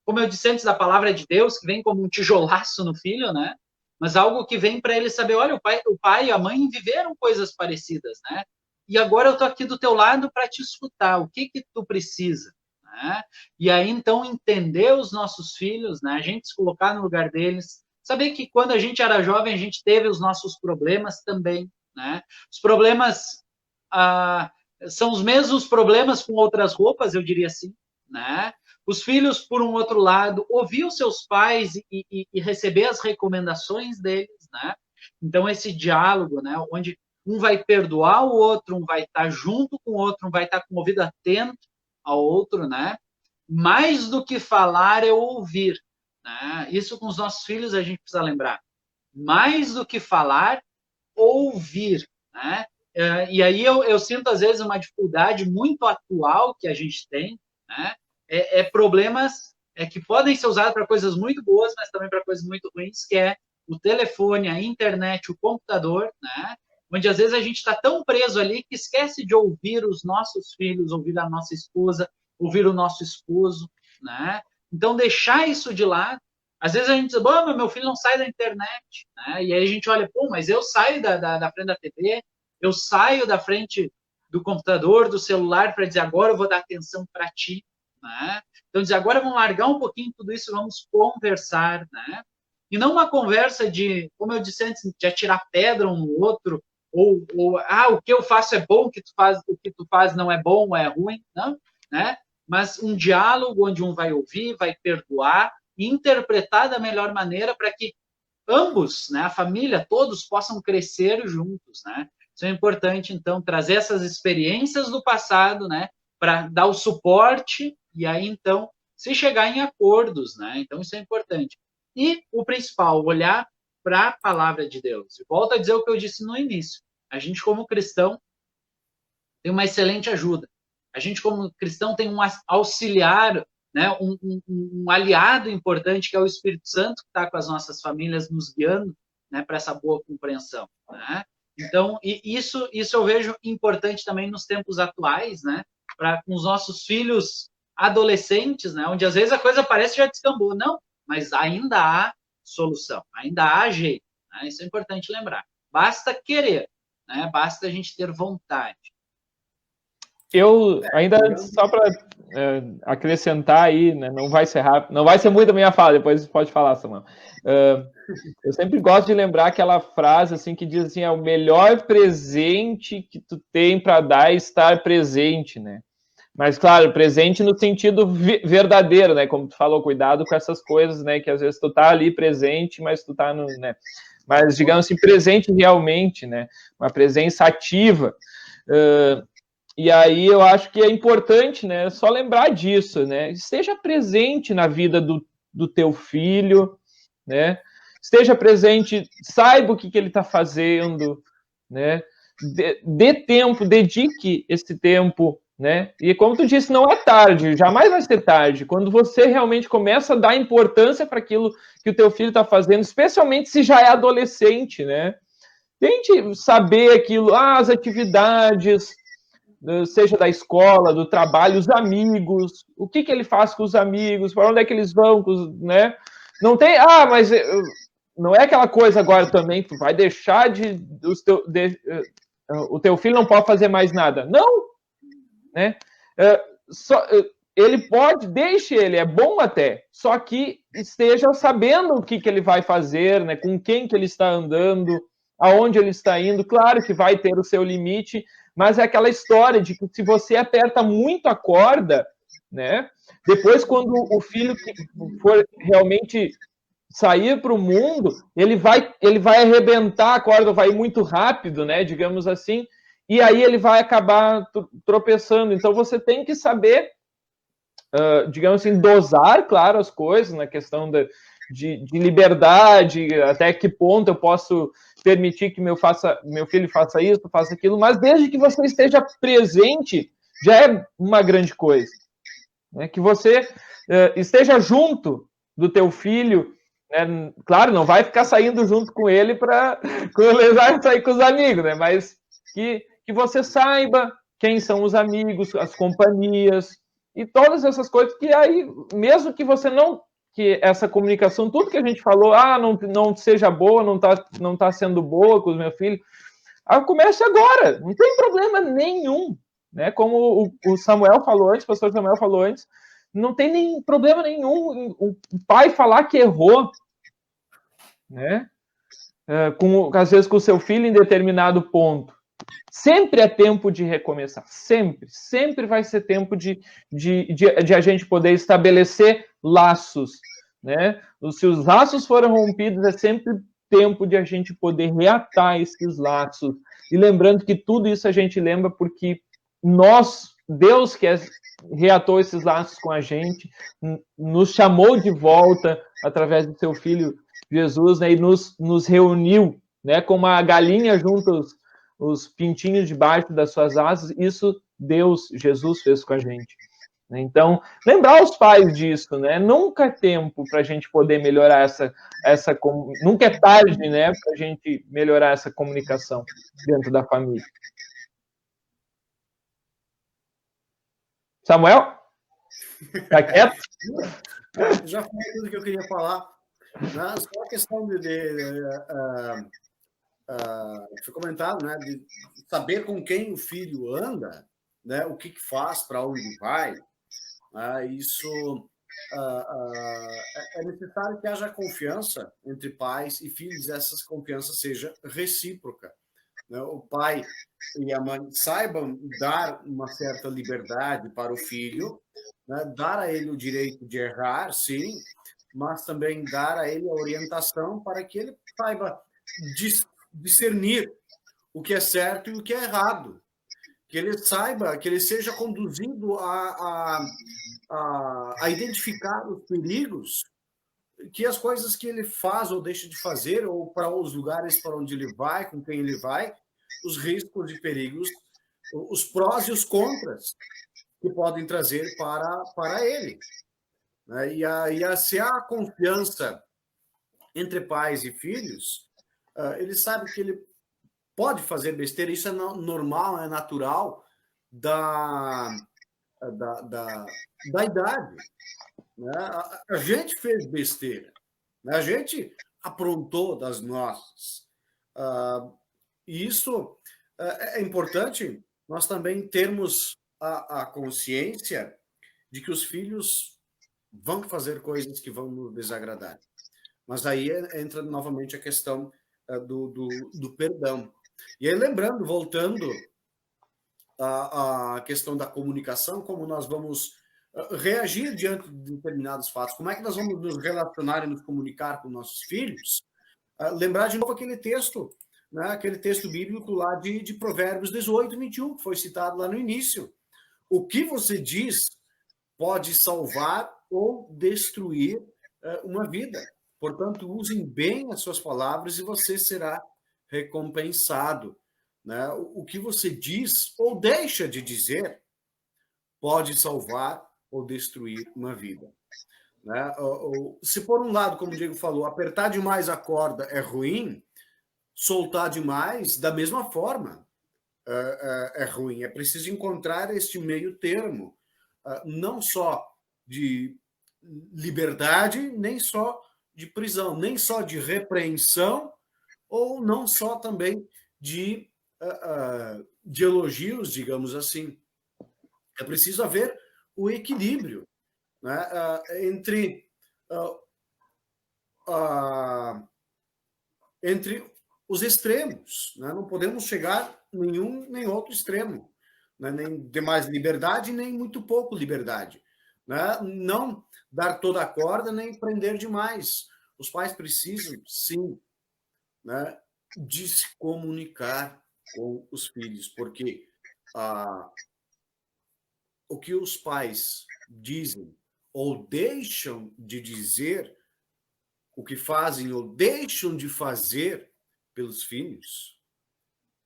como eu disse antes da palavra de Deus, que vem como um tijolaço no filho, né? Mas algo que vem para ele saber, olha, o pai e a mãe viveram coisas parecidas, né? E agora eu tô aqui do teu lado para te escutar, o que tu precisa, né? E aí, então, entender os nossos filhos, né? A gente se colocar no lugar deles, saber que quando a gente era jovem, a gente teve os nossos problemas também, né? Os problemas são os mesmos problemas com outras roupas, eu diria assim, né? Os filhos, por um outro lado, ouvir os seus pais e receber as recomendações deles, né? Então, esse diálogo, né, onde um vai perdoar o outro, um vai estar junto com o outro, um vai estar com o ouvido atento ao outro, né? Mais do que falar é ouvir, né? Isso com os nossos filhos a gente precisa lembrar. Mais do que falar, ouvir, né? E aí eu sinto, às vezes, uma dificuldade muito atual que a gente tem, né? Problemas que podem ser usados para coisas muito boas, mas também para coisas muito ruins, que é o telefone, a internet, o computador, né? Onde às vezes a gente está tão preso ali que esquece de ouvir os nossos filhos, ouvir a nossa esposa, ouvir o nosso esposo, né? Então, deixar isso de lado. Às vezes a gente diz, bom, meu filho não sai da internet, né? E aí a gente olha, pô, mas eu saio da frente da TV, eu saio da frente do computador, do celular, para dizer, agora eu vou dar atenção para ti, né? Então, dizer, agora vamos largar um pouquinho tudo isso, vamos conversar, né? E não uma conversa de, como eu disse antes, de atirar pedra um no outro, ou o que eu faço é bom, o que tu faz não é bom ou é ruim, não, né? Mas um diálogo onde um vai ouvir, vai perdoar e interpretar da melhor maneira para que ambos, né, a família, todos possam crescer juntos, né? Isso é importante, então, trazer essas experiências do passado, né, para dar o suporte e aí, então, se chegar em acordos, né? Então, isso é importante. E o principal, olhar para a palavra de Deus. E volto a dizer o que eu disse no início. A gente, como cristão, tem uma excelente ajuda. A gente, como cristão, tem um auxiliar, né, um aliado importante, que é o Espírito Santo, que está com as nossas famílias nos guiando, né, para essa boa compreensão, né? Então, isso eu vejo importante também nos tempos atuais, né, para com os nossos filhos adolescentes, né, onde às vezes a coisa parece que já descambou. Não, mas ainda há solução, ainda há jeito, né? Isso é importante lembrar. Basta querer, né? Basta a gente ter vontade. Eu ainda, só para acrescentar aí, né, não vai ser rápido, não vai ser muito a minha fala, depois pode falar, Samuel. Eu sempre gosto de lembrar aquela frase assim que diz assim, é o melhor presente que tu tem para dar é estar presente, né? Mas, claro, presente no sentido verdadeiro, né? Como tu falou, cuidado com essas coisas, né? Que às vezes tu tá ali presente, mas tu tá no, né? Mas, digamos assim, presente realmente, né? Uma presença ativa. E aí eu acho que é importante, né? Só lembrar disso, né? Esteja presente na vida do teu filho, né? Esteja presente, saiba o que ele está fazendo, né? Dê tempo, dedique esse tempo, né? E como tu disse, não é tarde, jamais vai ser tarde. Quando você realmente começa a dar importância para aquilo que o teu filho está fazendo, especialmente se já é adolescente, né? Tente saber aquilo, as atividades, seja da escola, do trabalho, os amigos, o que ele faz com os amigos, para onde é que eles vão, né? Não tem, mas não é aquela coisa agora também, tu vai deixar o teu filho não pode fazer mais nada. Não, né? Ele pode, deixe ele, é bom até, só que esteja sabendo o que ele vai fazer, né? Com quem que ele está andando, aonde ele está indo. Claro que vai ter o seu limite, mas é aquela história de que se você aperta muito a corda, né? Depois, quando o filho for realmente sair para o mundo, ele vai arrebentar a corda, vai muito rápido, né? Digamos assim, e aí ele vai acabar tropeçando. Então, você tem que saber, digamos assim, dosar, claro, as coisas, na questão de liberdade, até que ponto eu posso permitir que meu filho faça isso, faça aquilo, mas desde que você esteja presente, já é uma grande coisa. Né? Que você esteja junto do teu filho, né? Claro, não vai ficar saindo junto com ele para sair com os amigos, né? Mas que você saiba quem são os amigos, as companhias, e todas essas coisas que aí, mesmo que você não, que essa comunicação, tudo que a gente falou, não seja boa, não tá sendo boa com os meus filhos, comece agora, não tem problema nenhum, né? Como o Samuel falou antes, o pastor Samuel falou antes, não tem nem problema nenhum o pai falar que errou, né? Às vezes com o seu filho em determinado ponto. Sempre é tempo de recomeçar, sempre vai ser tempo de a gente poder estabelecer laços, né? Se os laços foram rompidos, é sempre tempo de a gente poder reatar esses laços. E lembrando que tudo isso a gente lembra porque Deus que reatou esses laços com a gente, nos chamou de volta através do seu Filho Jesus, né? E nos reuniu, né? Como a galinha junta os pintinhos debaixo das suas asas, isso Jesus fez com a gente. Então, lembrar os pais disso, né? Nunca é tempo para a gente poder melhorar nunca é tarde, né? Para a gente melhorar essa comunicação dentro da família. Samuel? Tá quieto? Já falei tudo que eu queria falar. Né? Só a questão foi comentado, né, de saber com quem o filho anda, né, o que faz, para onde vai. Isso é necessário que haja confiança entre pais e filhos, essa confiança seja recíproca. Né? O pai e a mãe saibam dar uma certa liberdade para o filho, né? Dar a ele o direito de errar, sim, mas também dar a ele a orientação para que ele saiba discernir o que é certo e o que é errado. Que ele saiba, que ele seja conduzido a identificar os perigos, que as coisas que ele faz ou deixa de fazer, ou para os lugares para onde ele vai, com quem ele vai, os riscos e perigos, os prós e os contras que podem trazer para ele. Se há confiança entre pais e filhos, ele sabe que ele pode fazer besteira, isso é normal, é natural da idade. Né? A gente fez besteira, né? A gente aprontou das nossas. E isso é importante nós também termos a consciência de que os filhos vão fazer coisas que vão nos desagradar. Mas aí entra novamente a questão do perdão. E aí, lembrando, voltando à questão da comunicação, como nós vamos reagir diante de determinados fatos, como é que nós vamos nos relacionar e nos comunicar com nossos filhos, lembrar de novo aquele texto, né, aquele texto bíblico lá de Provérbios 18, 21, que foi citado lá no início. O que você diz pode salvar ou destruir uma vida. Portanto, usem bem as suas palavras e você será recompensado. Né? O que você diz ou deixa de dizer pode salvar ou destruir uma vida. Né? Se por um lado, como o Diego falou, apertar demais a corda é ruim, soltar demais, da mesma forma, é ruim. É preciso encontrar este meio termo, não só de liberdade, nem só de prisão, nem só de repreensão, ou não só também de elogios, digamos assim. É preciso haver o equilíbrio, né, entre os extremos. Né? Não podemos chegar nenhum nem outro extremo, né? Nem de mais liberdade, nem muito pouco liberdade. Né? Não dar toda a corda, nem prender demais. Os pais precisam, sim, né, de se comunicar com os filhos, porque o que os pais dizem ou deixam de dizer, o que fazem ou deixam de fazer pelos filhos,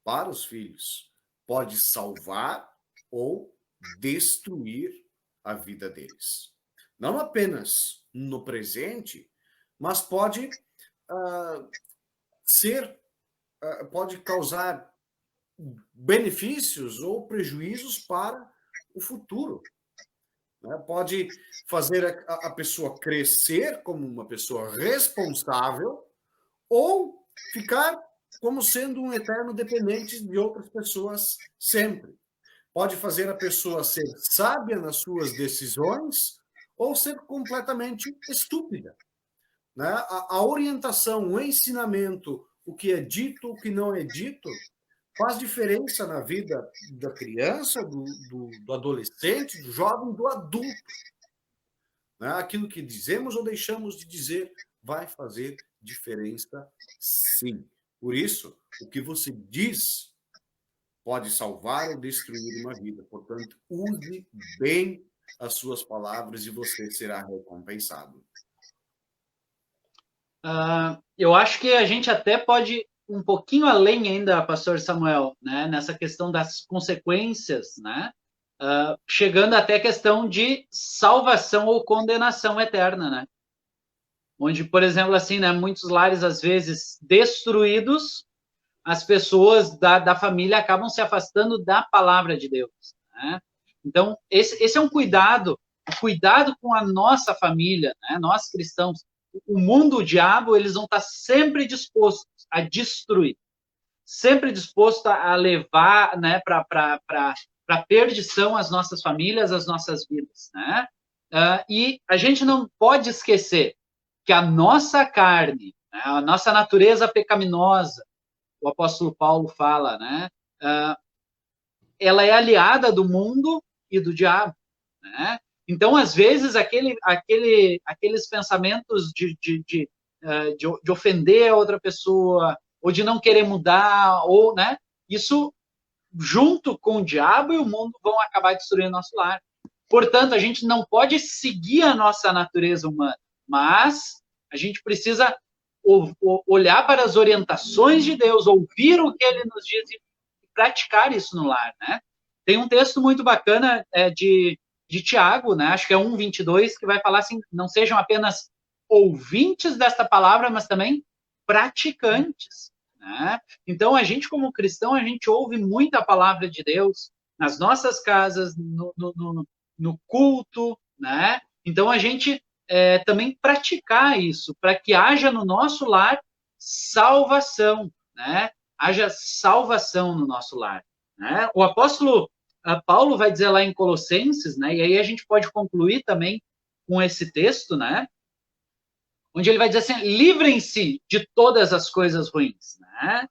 para os filhos, pode salvar ou destruir a vida deles. Não apenas no presente, mas pode pode causar benefícios ou prejuízos para o futuro. Né? Pode fazer a pessoa crescer como uma pessoa responsável ou ficar como sendo um eterno dependente de outras pessoas sempre. Pode fazer a pessoa ser sábia nas suas decisões ou ser completamente estúpida. Né? A orientação, o ensinamento, o que é dito, o que não é dito, faz diferença na vida da criança, do adolescente, do jovem, do adulto. Né? Aquilo que dizemos ou deixamos de dizer vai fazer diferença, sim. Por isso, o que você diz pode salvar ou destruir uma vida. Portanto, use bem as suas palavras e você será recompensado. Eu acho que a gente até pode ir um pouquinho além ainda, pastor Samuel, né, nessa questão das consequências, né, chegando até a questão de salvação ou condenação eterna, né, onde, por exemplo, assim, né, muitos lares, às vezes, destruídos, as pessoas da família acabam se afastando da palavra de Deus, né? Então, esse é um cuidado, o cuidado com a nossa família, né? Nós cristãos. O mundo, o diabo, eles vão estar sempre dispostos a destruir, sempre dispostos a levar, né, para perdição as nossas famílias, as nossas vidas, né? E a gente não pode esquecer que a nossa carne, né, a nossa natureza pecaminosa, o apóstolo Paulo fala, né, ela é aliada do mundo e do diabo, né? Então, às vezes, aqueles pensamentos de ofender a outra pessoa, ou de não querer mudar, ou, né, isso, junto com o diabo e o mundo, vão acabar destruindo nosso lar. Portanto, a gente não pode seguir a nossa natureza humana, mas a gente precisa olhar para as orientações de Deus, ouvir o que ele nos diz e praticar isso no lar, né? Tem um texto muito bacana de Tiago, né? Acho que é 1:22, que vai falar assim, não sejam apenas ouvintes desta palavra, mas também praticantes, né? Então, a gente como cristão, a gente ouve muita palavra de Deus nas nossas casas, no culto, né? Então, a gente também praticar isso, para que haja no nosso lar salvação, né? Haja salvação no nosso lar, né? O apóstolo Paulo vai dizer lá em Colossenses, né? E aí a gente pode concluir também com esse texto, né? Onde ele vai dizer assim, livrem-se de todas as coisas ruins, né?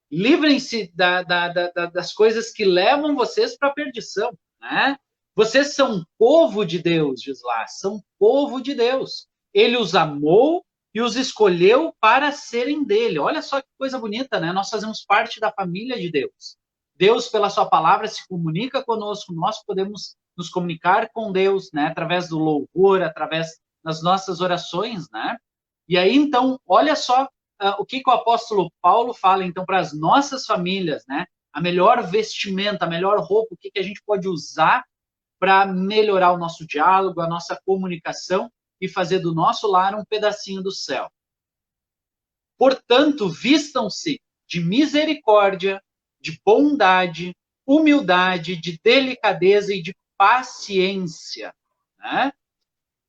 Livrem-se das coisas que levam vocês para a perdição, né? Vocês são povo de Deus, diz lá, são povo de Deus. Ele os amou e os escolheu para serem dele. Olha só que coisa bonita, né? Nós fazemos parte da família de Deus. Deus, pela sua palavra, se comunica conosco, nós podemos nos comunicar com Deus, né? Através do louvor, através das nossas orações, né? E aí, então, olha só o que o apóstolo Paulo fala, então, para as nossas famílias, né? A melhor vestimenta, a melhor roupa, o que a gente pode usar para melhorar o nosso diálogo, a nossa comunicação e fazer do nosso lar um pedacinho do céu. Portanto, vistam-se de misericórdia, de bondade, humildade, de delicadeza e de paciência, né?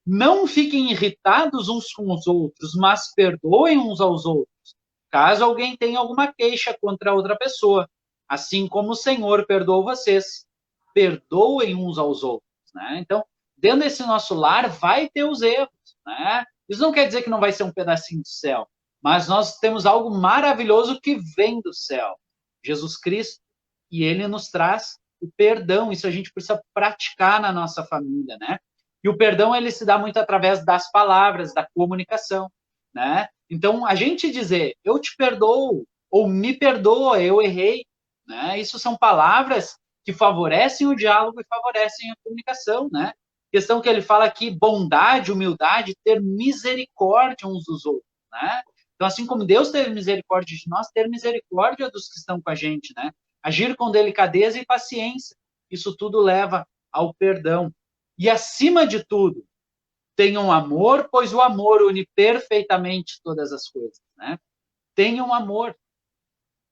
Não fiquem irritados uns com os outros, mas perdoem uns aos outros, caso alguém tenha alguma queixa contra outra pessoa. Assim como o Senhor perdoou vocês, perdoem uns aos outros, né? Então, dentro desse nosso lar vai ter os erros, né? Isso não quer dizer que não vai ser um pedacinho do céu, mas nós temos algo maravilhoso que vem do céu, Jesus Cristo, e ele nos traz o perdão. Isso a gente precisa praticar na nossa família, né? E o perdão, ele se dá muito através das palavras, da comunicação, né? Então, a gente dizer, eu te perdoo, ou me perdoa, eu errei, né? Isso são palavras que favorecem o diálogo e favorecem a comunicação, né? Questão que ele fala aqui, bondade, humildade, ter misericórdia uns dos outros, né? Então, assim como Deus teve misericórdia de nós, ter misericórdia dos que estão com a gente, né? Agir com delicadeza e paciência. Isso tudo leva ao perdão. E, acima de tudo, tenham amor, pois o amor une perfeitamente todas as coisas, né? Tenham amor.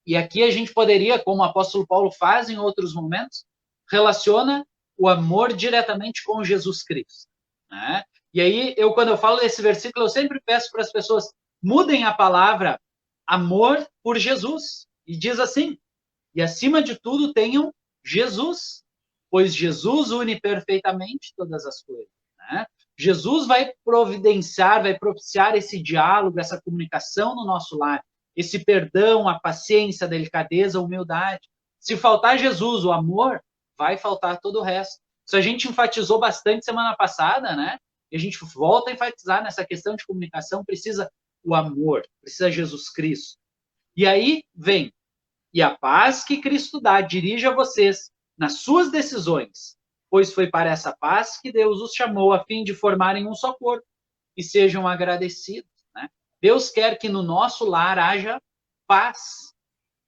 E aqui a gente poderia, como o apóstolo Paulo faz em outros momentos, relaciona o amor diretamente com Jesus Cristo, né? E aí, quando eu falo desse versículo, eu sempre peço para as pessoas, mudem a palavra amor por Jesus. E diz assim, e acima de tudo tenham Jesus, pois Jesus une perfeitamente todas as coisas, né? Jesus vai providenciar, vai propiciar esse diálogo, essa comunicação no nosso lar. esse perdão, a paciência, a delicadeza, a humildade. Se faltar Jesus, o amor, vai faltar todo o resto. Isso a gente enfatizou bastante semana passada, né? E a gente volta a enfatizar nessa questão de comunicação, precisa o amor, precisa Jesus Cristo. E aí vem, e a paz que Cristo dá, dirija vocês nas suas decisões, pois foi para essa paz que Deus os chamou a fim de formarem um só corpo e sejam agradecidos, né? Deus quer que no nosso lar haja paz,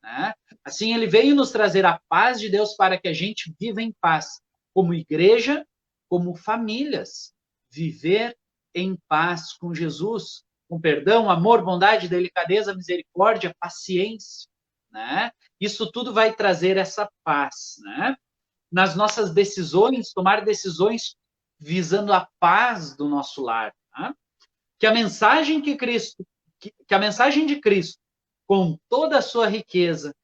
né? Assim, ele veio nos trazer a paz de Deus para que a gente viva em paz, como igreja, como famílias, viver em paz com Jesus, com perdão, amor, bondade, delicadeza, misericórdia, paciência, né? Isso tudo vai trazer essa paz, né? Nas nossas decisões, tomar decisões visando a paz do nosso lar, né? Que a mensagem que a mensagem de Cristo, com toda a sua riqueza,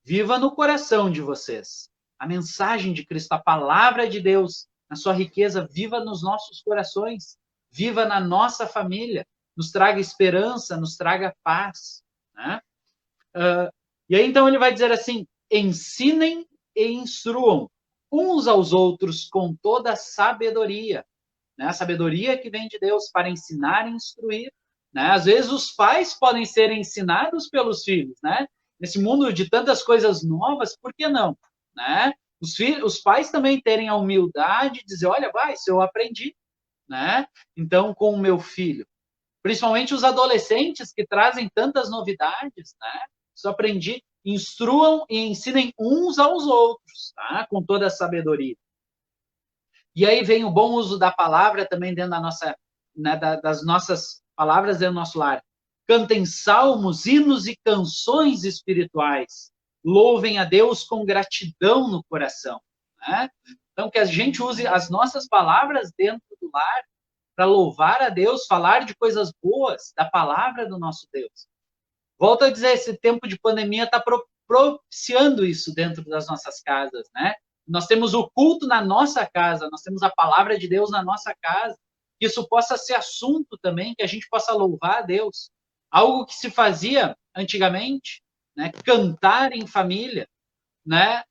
viva no coração de vocês. A mensagem de Cristo, a palavra de Deus, na sua riqueza, viva nos nossos corações, viva na nossa família, nos traga esperança, nos traga paz, né? E aí, então, ele vai dizer assim, ensinem e instruam uns aos outros com toda a sabedoria, né? A sabedoria que vem de Deus para ensinar e instruir, né? Às vezes os pais podem ser ensinados pelos filhos, né? Nesse mundo de tantas coisas novas, por que não, né? Os pais também terem a humildade de dizer, olha, isso eu aprendi, né? Então, com o meu filho, principalmente os adolescentes que trazem tantas novidades, né? Isso eu aprendi, instruam e ensinem uns aos outros, tá? Com toda a sabedoria. E aí vem o bom uso da palavra também dentro da nossa, né, das nossas palavras dentro do nosso lar. Cantem salmos, hinos e canções espirituais. Louvem a Deus com gratidão no coração, né? Então, que a gente use as nossas palavras dentro do lar para louvar a Deus, falar de coisas boas, da palavra do nosso Deus. Volto a dizer, esse tempo de pandemia está propiciando isso dentro das nossas casas, né? Nós temos o culto na nossa casa, nós temos a palavra de Deus na nossa casa. Que isso possa ser assunto também, que a gente possa louvar a Deus. Algo que se fazia antigamente, né? Cantar em família, né?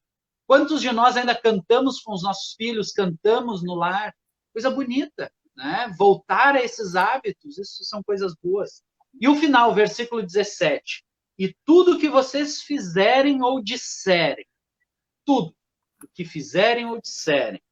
Quantos de nós ainda cantamos com os nossos filhos, cantamos no lar? Coisa bonita, né? Voltar a esses hábitos, isso são coisas boas. E o final, versículo 17. E tudo que vocês fizerem ou disserem, tudo o que fizerem ou disserem,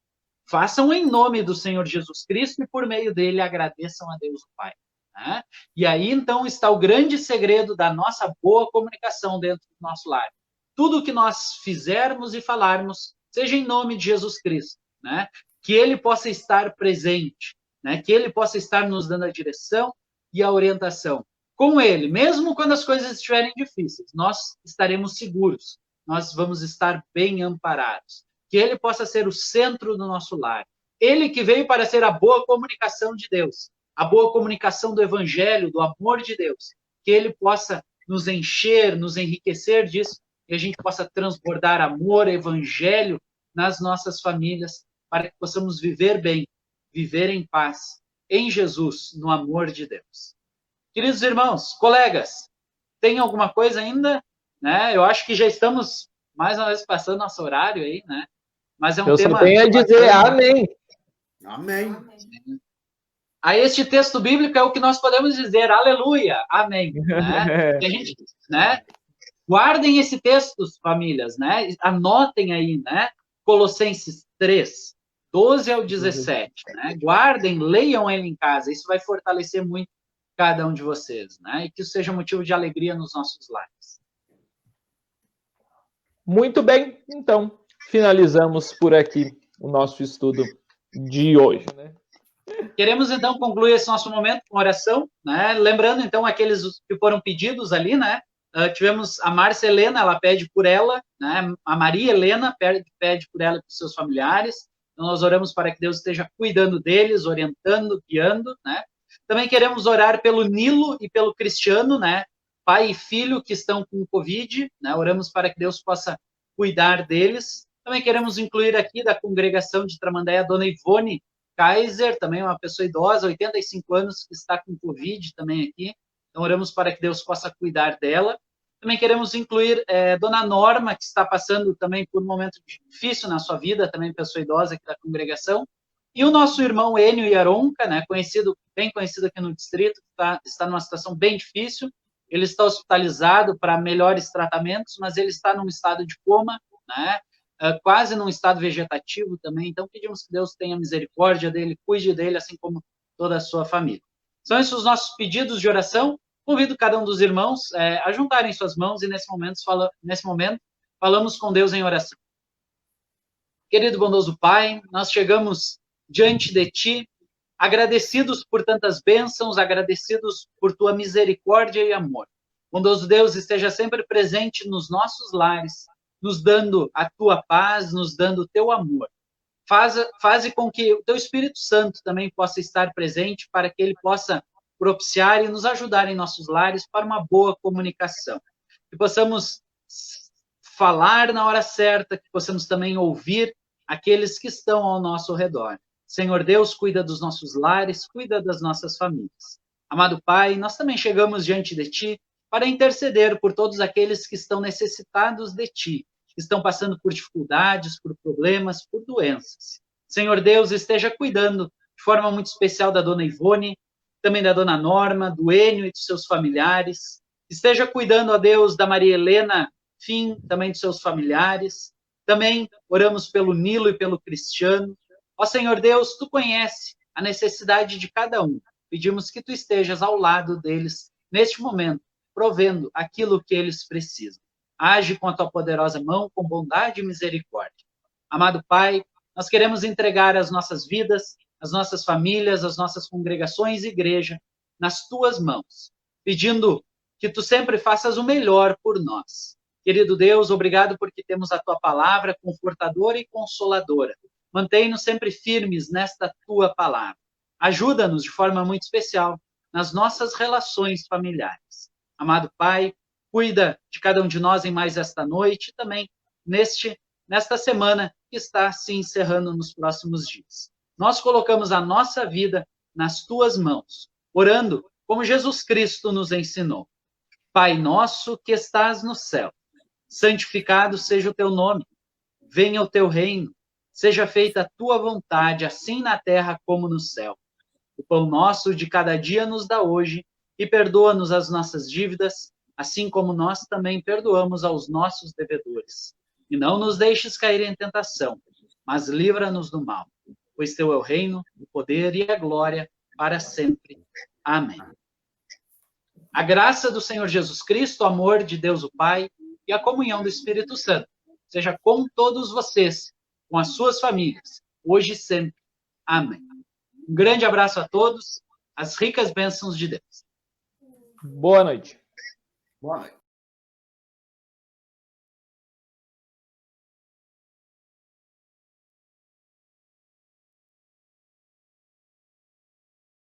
façam em nome do Senhor Jesus Cristo e por meio dele agradeçam a Deus o Pai, né? E aí, então, está o grande segredo da nossa boa comunicação dentro do nosso lar. Tudo que nós fizermos e falarmos, seja em nome de Jesus Cristo, né? Que ele possa estar presente, né? Que ele possa estar nos dando a direção e a orientação. Com ele, mesmo quando as coisas estiverem difíceis, nós estaremos seguros, nós vamos estar bem amparados. Que ele possa ser o centro do nosso lar. Ele que veio para ser a boa comunicação de Deus, a boa comunicação do Evangelho, do amor de Deus. Que ele possa nos encher, nos enriquecer disso, e a gente possa transbordar amor, Evangelho nas nossas famílias, para que possamos viver bem, viver em paz, em Jesus, no amor de Deus. Queridos irmãos, colegas, tem alguma coisa ainda? Né? Eu acho que já estamos mais uma vez passando nosso horário aí, né? Mas é um tema... Eu só tenho a dizer amém. Amém. A este texto bíblico é o que nós podemos dizer, aleluia, amém. Né? E a gente, né? Guardem esse texto, famílias, né? Anotem aí, né? Colossenses 3, 12 ao 17, né? Guardem, leiam ele em casa, isso vai fortalecer muito cada um de vocês, né? E que isso seja motivo de alegria nos nossos lares. Muito bem, então, finalizamos por aqui o nosso estudo de hoje, né? Queremos, então, concluir esse nosso momento com oração, né? Lembrando, então, aqueles que foram pedidos ali, né? Tivemos a Márcia Helena, ela pede por ela, né? A Maria Helena pede por ela e por seus familiares. Então, nós oramos para que Deus esteja cuidando deles, orientando, guiando, né? Também queremos orar pelo Nilo e pelo Cristiano, né? Pai e filho que estão com Covid, né? Oramos para que Deus possa cuidar deles. Também queremos incluir aqui da congregação de Tramandaí a dona Ivone Kaiser, também uma pessoa idosa, 85 anos, que está com Covid também aqui. Então, oramos para que Deus possa cuidar dela. Também queremos incluir Dona Norma, que está passando também por um momento difícil na sua vida, também pessoa idosa aqui da congregação, e o nosso irmão Enio Yaronca, né, bem conhecido aqui no distrito, está numa situação bem difícil. Ele está hospitalizado para melhores tratamentos, mas ele está num estado de coma, né, quase num estado vegetativo também. Então, pedimos que Deus tenha misericórdia dele, cuide dele, assim como toda a sua família. São esses os nossos pedidos de oração. Convido cada um dos irmãos a juntarem suas mãos e, nesse momento, falamos com Deus em oração. Querido bondoso Pai, nós chegamos diante de Ti, agradecidos por tantas bênçãos, agradecidos por Tua misericórdia e amor. Bondoso Deus, esteja sempre presente nos nossos lares, nos dando a Tua paz, nos dando o Teu amor. Faze com que o Teu Espírito Santo também possa estar presente para que Ele possa propiciar e nos ajudar em nossos lares para uma boa comunicação. Que possamos falar na hora certa, que possamos também ouvir aqueles que estão ao nosso redor. Senhor Deus, cuida dos nossos lares, cuida das nossas famílias. Amado Pai, nós também chegamos diante de Ti para interceder por todos aqueles que estão necessitados de Ti, que estão passando por dificuldades, por problemas, por doenças. Senhor Deus, esteja cuidando de forma muito especial da Dona Ivone, também da Dona Norma, do Enio e dos seus familiares. Esteja cuidando, ó Deus, da Maria Helena Fim, também dos seus familiares. Também oramos pelo Nilo e pelo Cristiano. Ó Senhor Deus, Tu conhece a necessidade de cada um. Pedimos que Tu estejas ao lado deles neste momento, provendo aquilo que eles precisam. Age com a Tua poderosa mão, com bondade e misericórdia. Amado Pai, nós queremos entregar as nossas vidas, as nossas famílias, as nossas congregações e igreja nas Tuas mãos, pedindo que Tu sempre faças o melhor por nós. Querido Deus, obrigado porque temos a Tua palavra confortadora e consoladora. Mantém-nos sempre firmes nesta Tua palavra. Ajuda-nos de forma muito especial nas nossas relações familiares. Amado Pai, cuida de cada um de nós em mais esta noite e também nesta semana que está se encerrando nos próximos dias. Nós colocamos a nossa vida nas Tuas mãos, orando como Jesus Cristo nos ensinou. Pai nosso que estás no céu, santificado seja o Teu nome. Venha o Teu reino. Seja feita a Tua vontade, assim na terra como no céu. O pão nosso de cada dia nos dá hoje e perdoa-nos as nossas dívidas, assim como nós também perdoamos aos nossos devedores. E não nos deixes cair em tentação, mas livra-nos do mal. Pois Teu é o reino, o poder e a glória para sempre. Amém. A graça do Senhor Jesus Cristo, o amor de Deus o Pai e a comunhão do Espírito Santo seja com todos vocês, com as suas famílias, hoje e sempre. Amém. Um grande abraço a todos, as ricas bênçãos de Deus. Boa noite. Boa noite.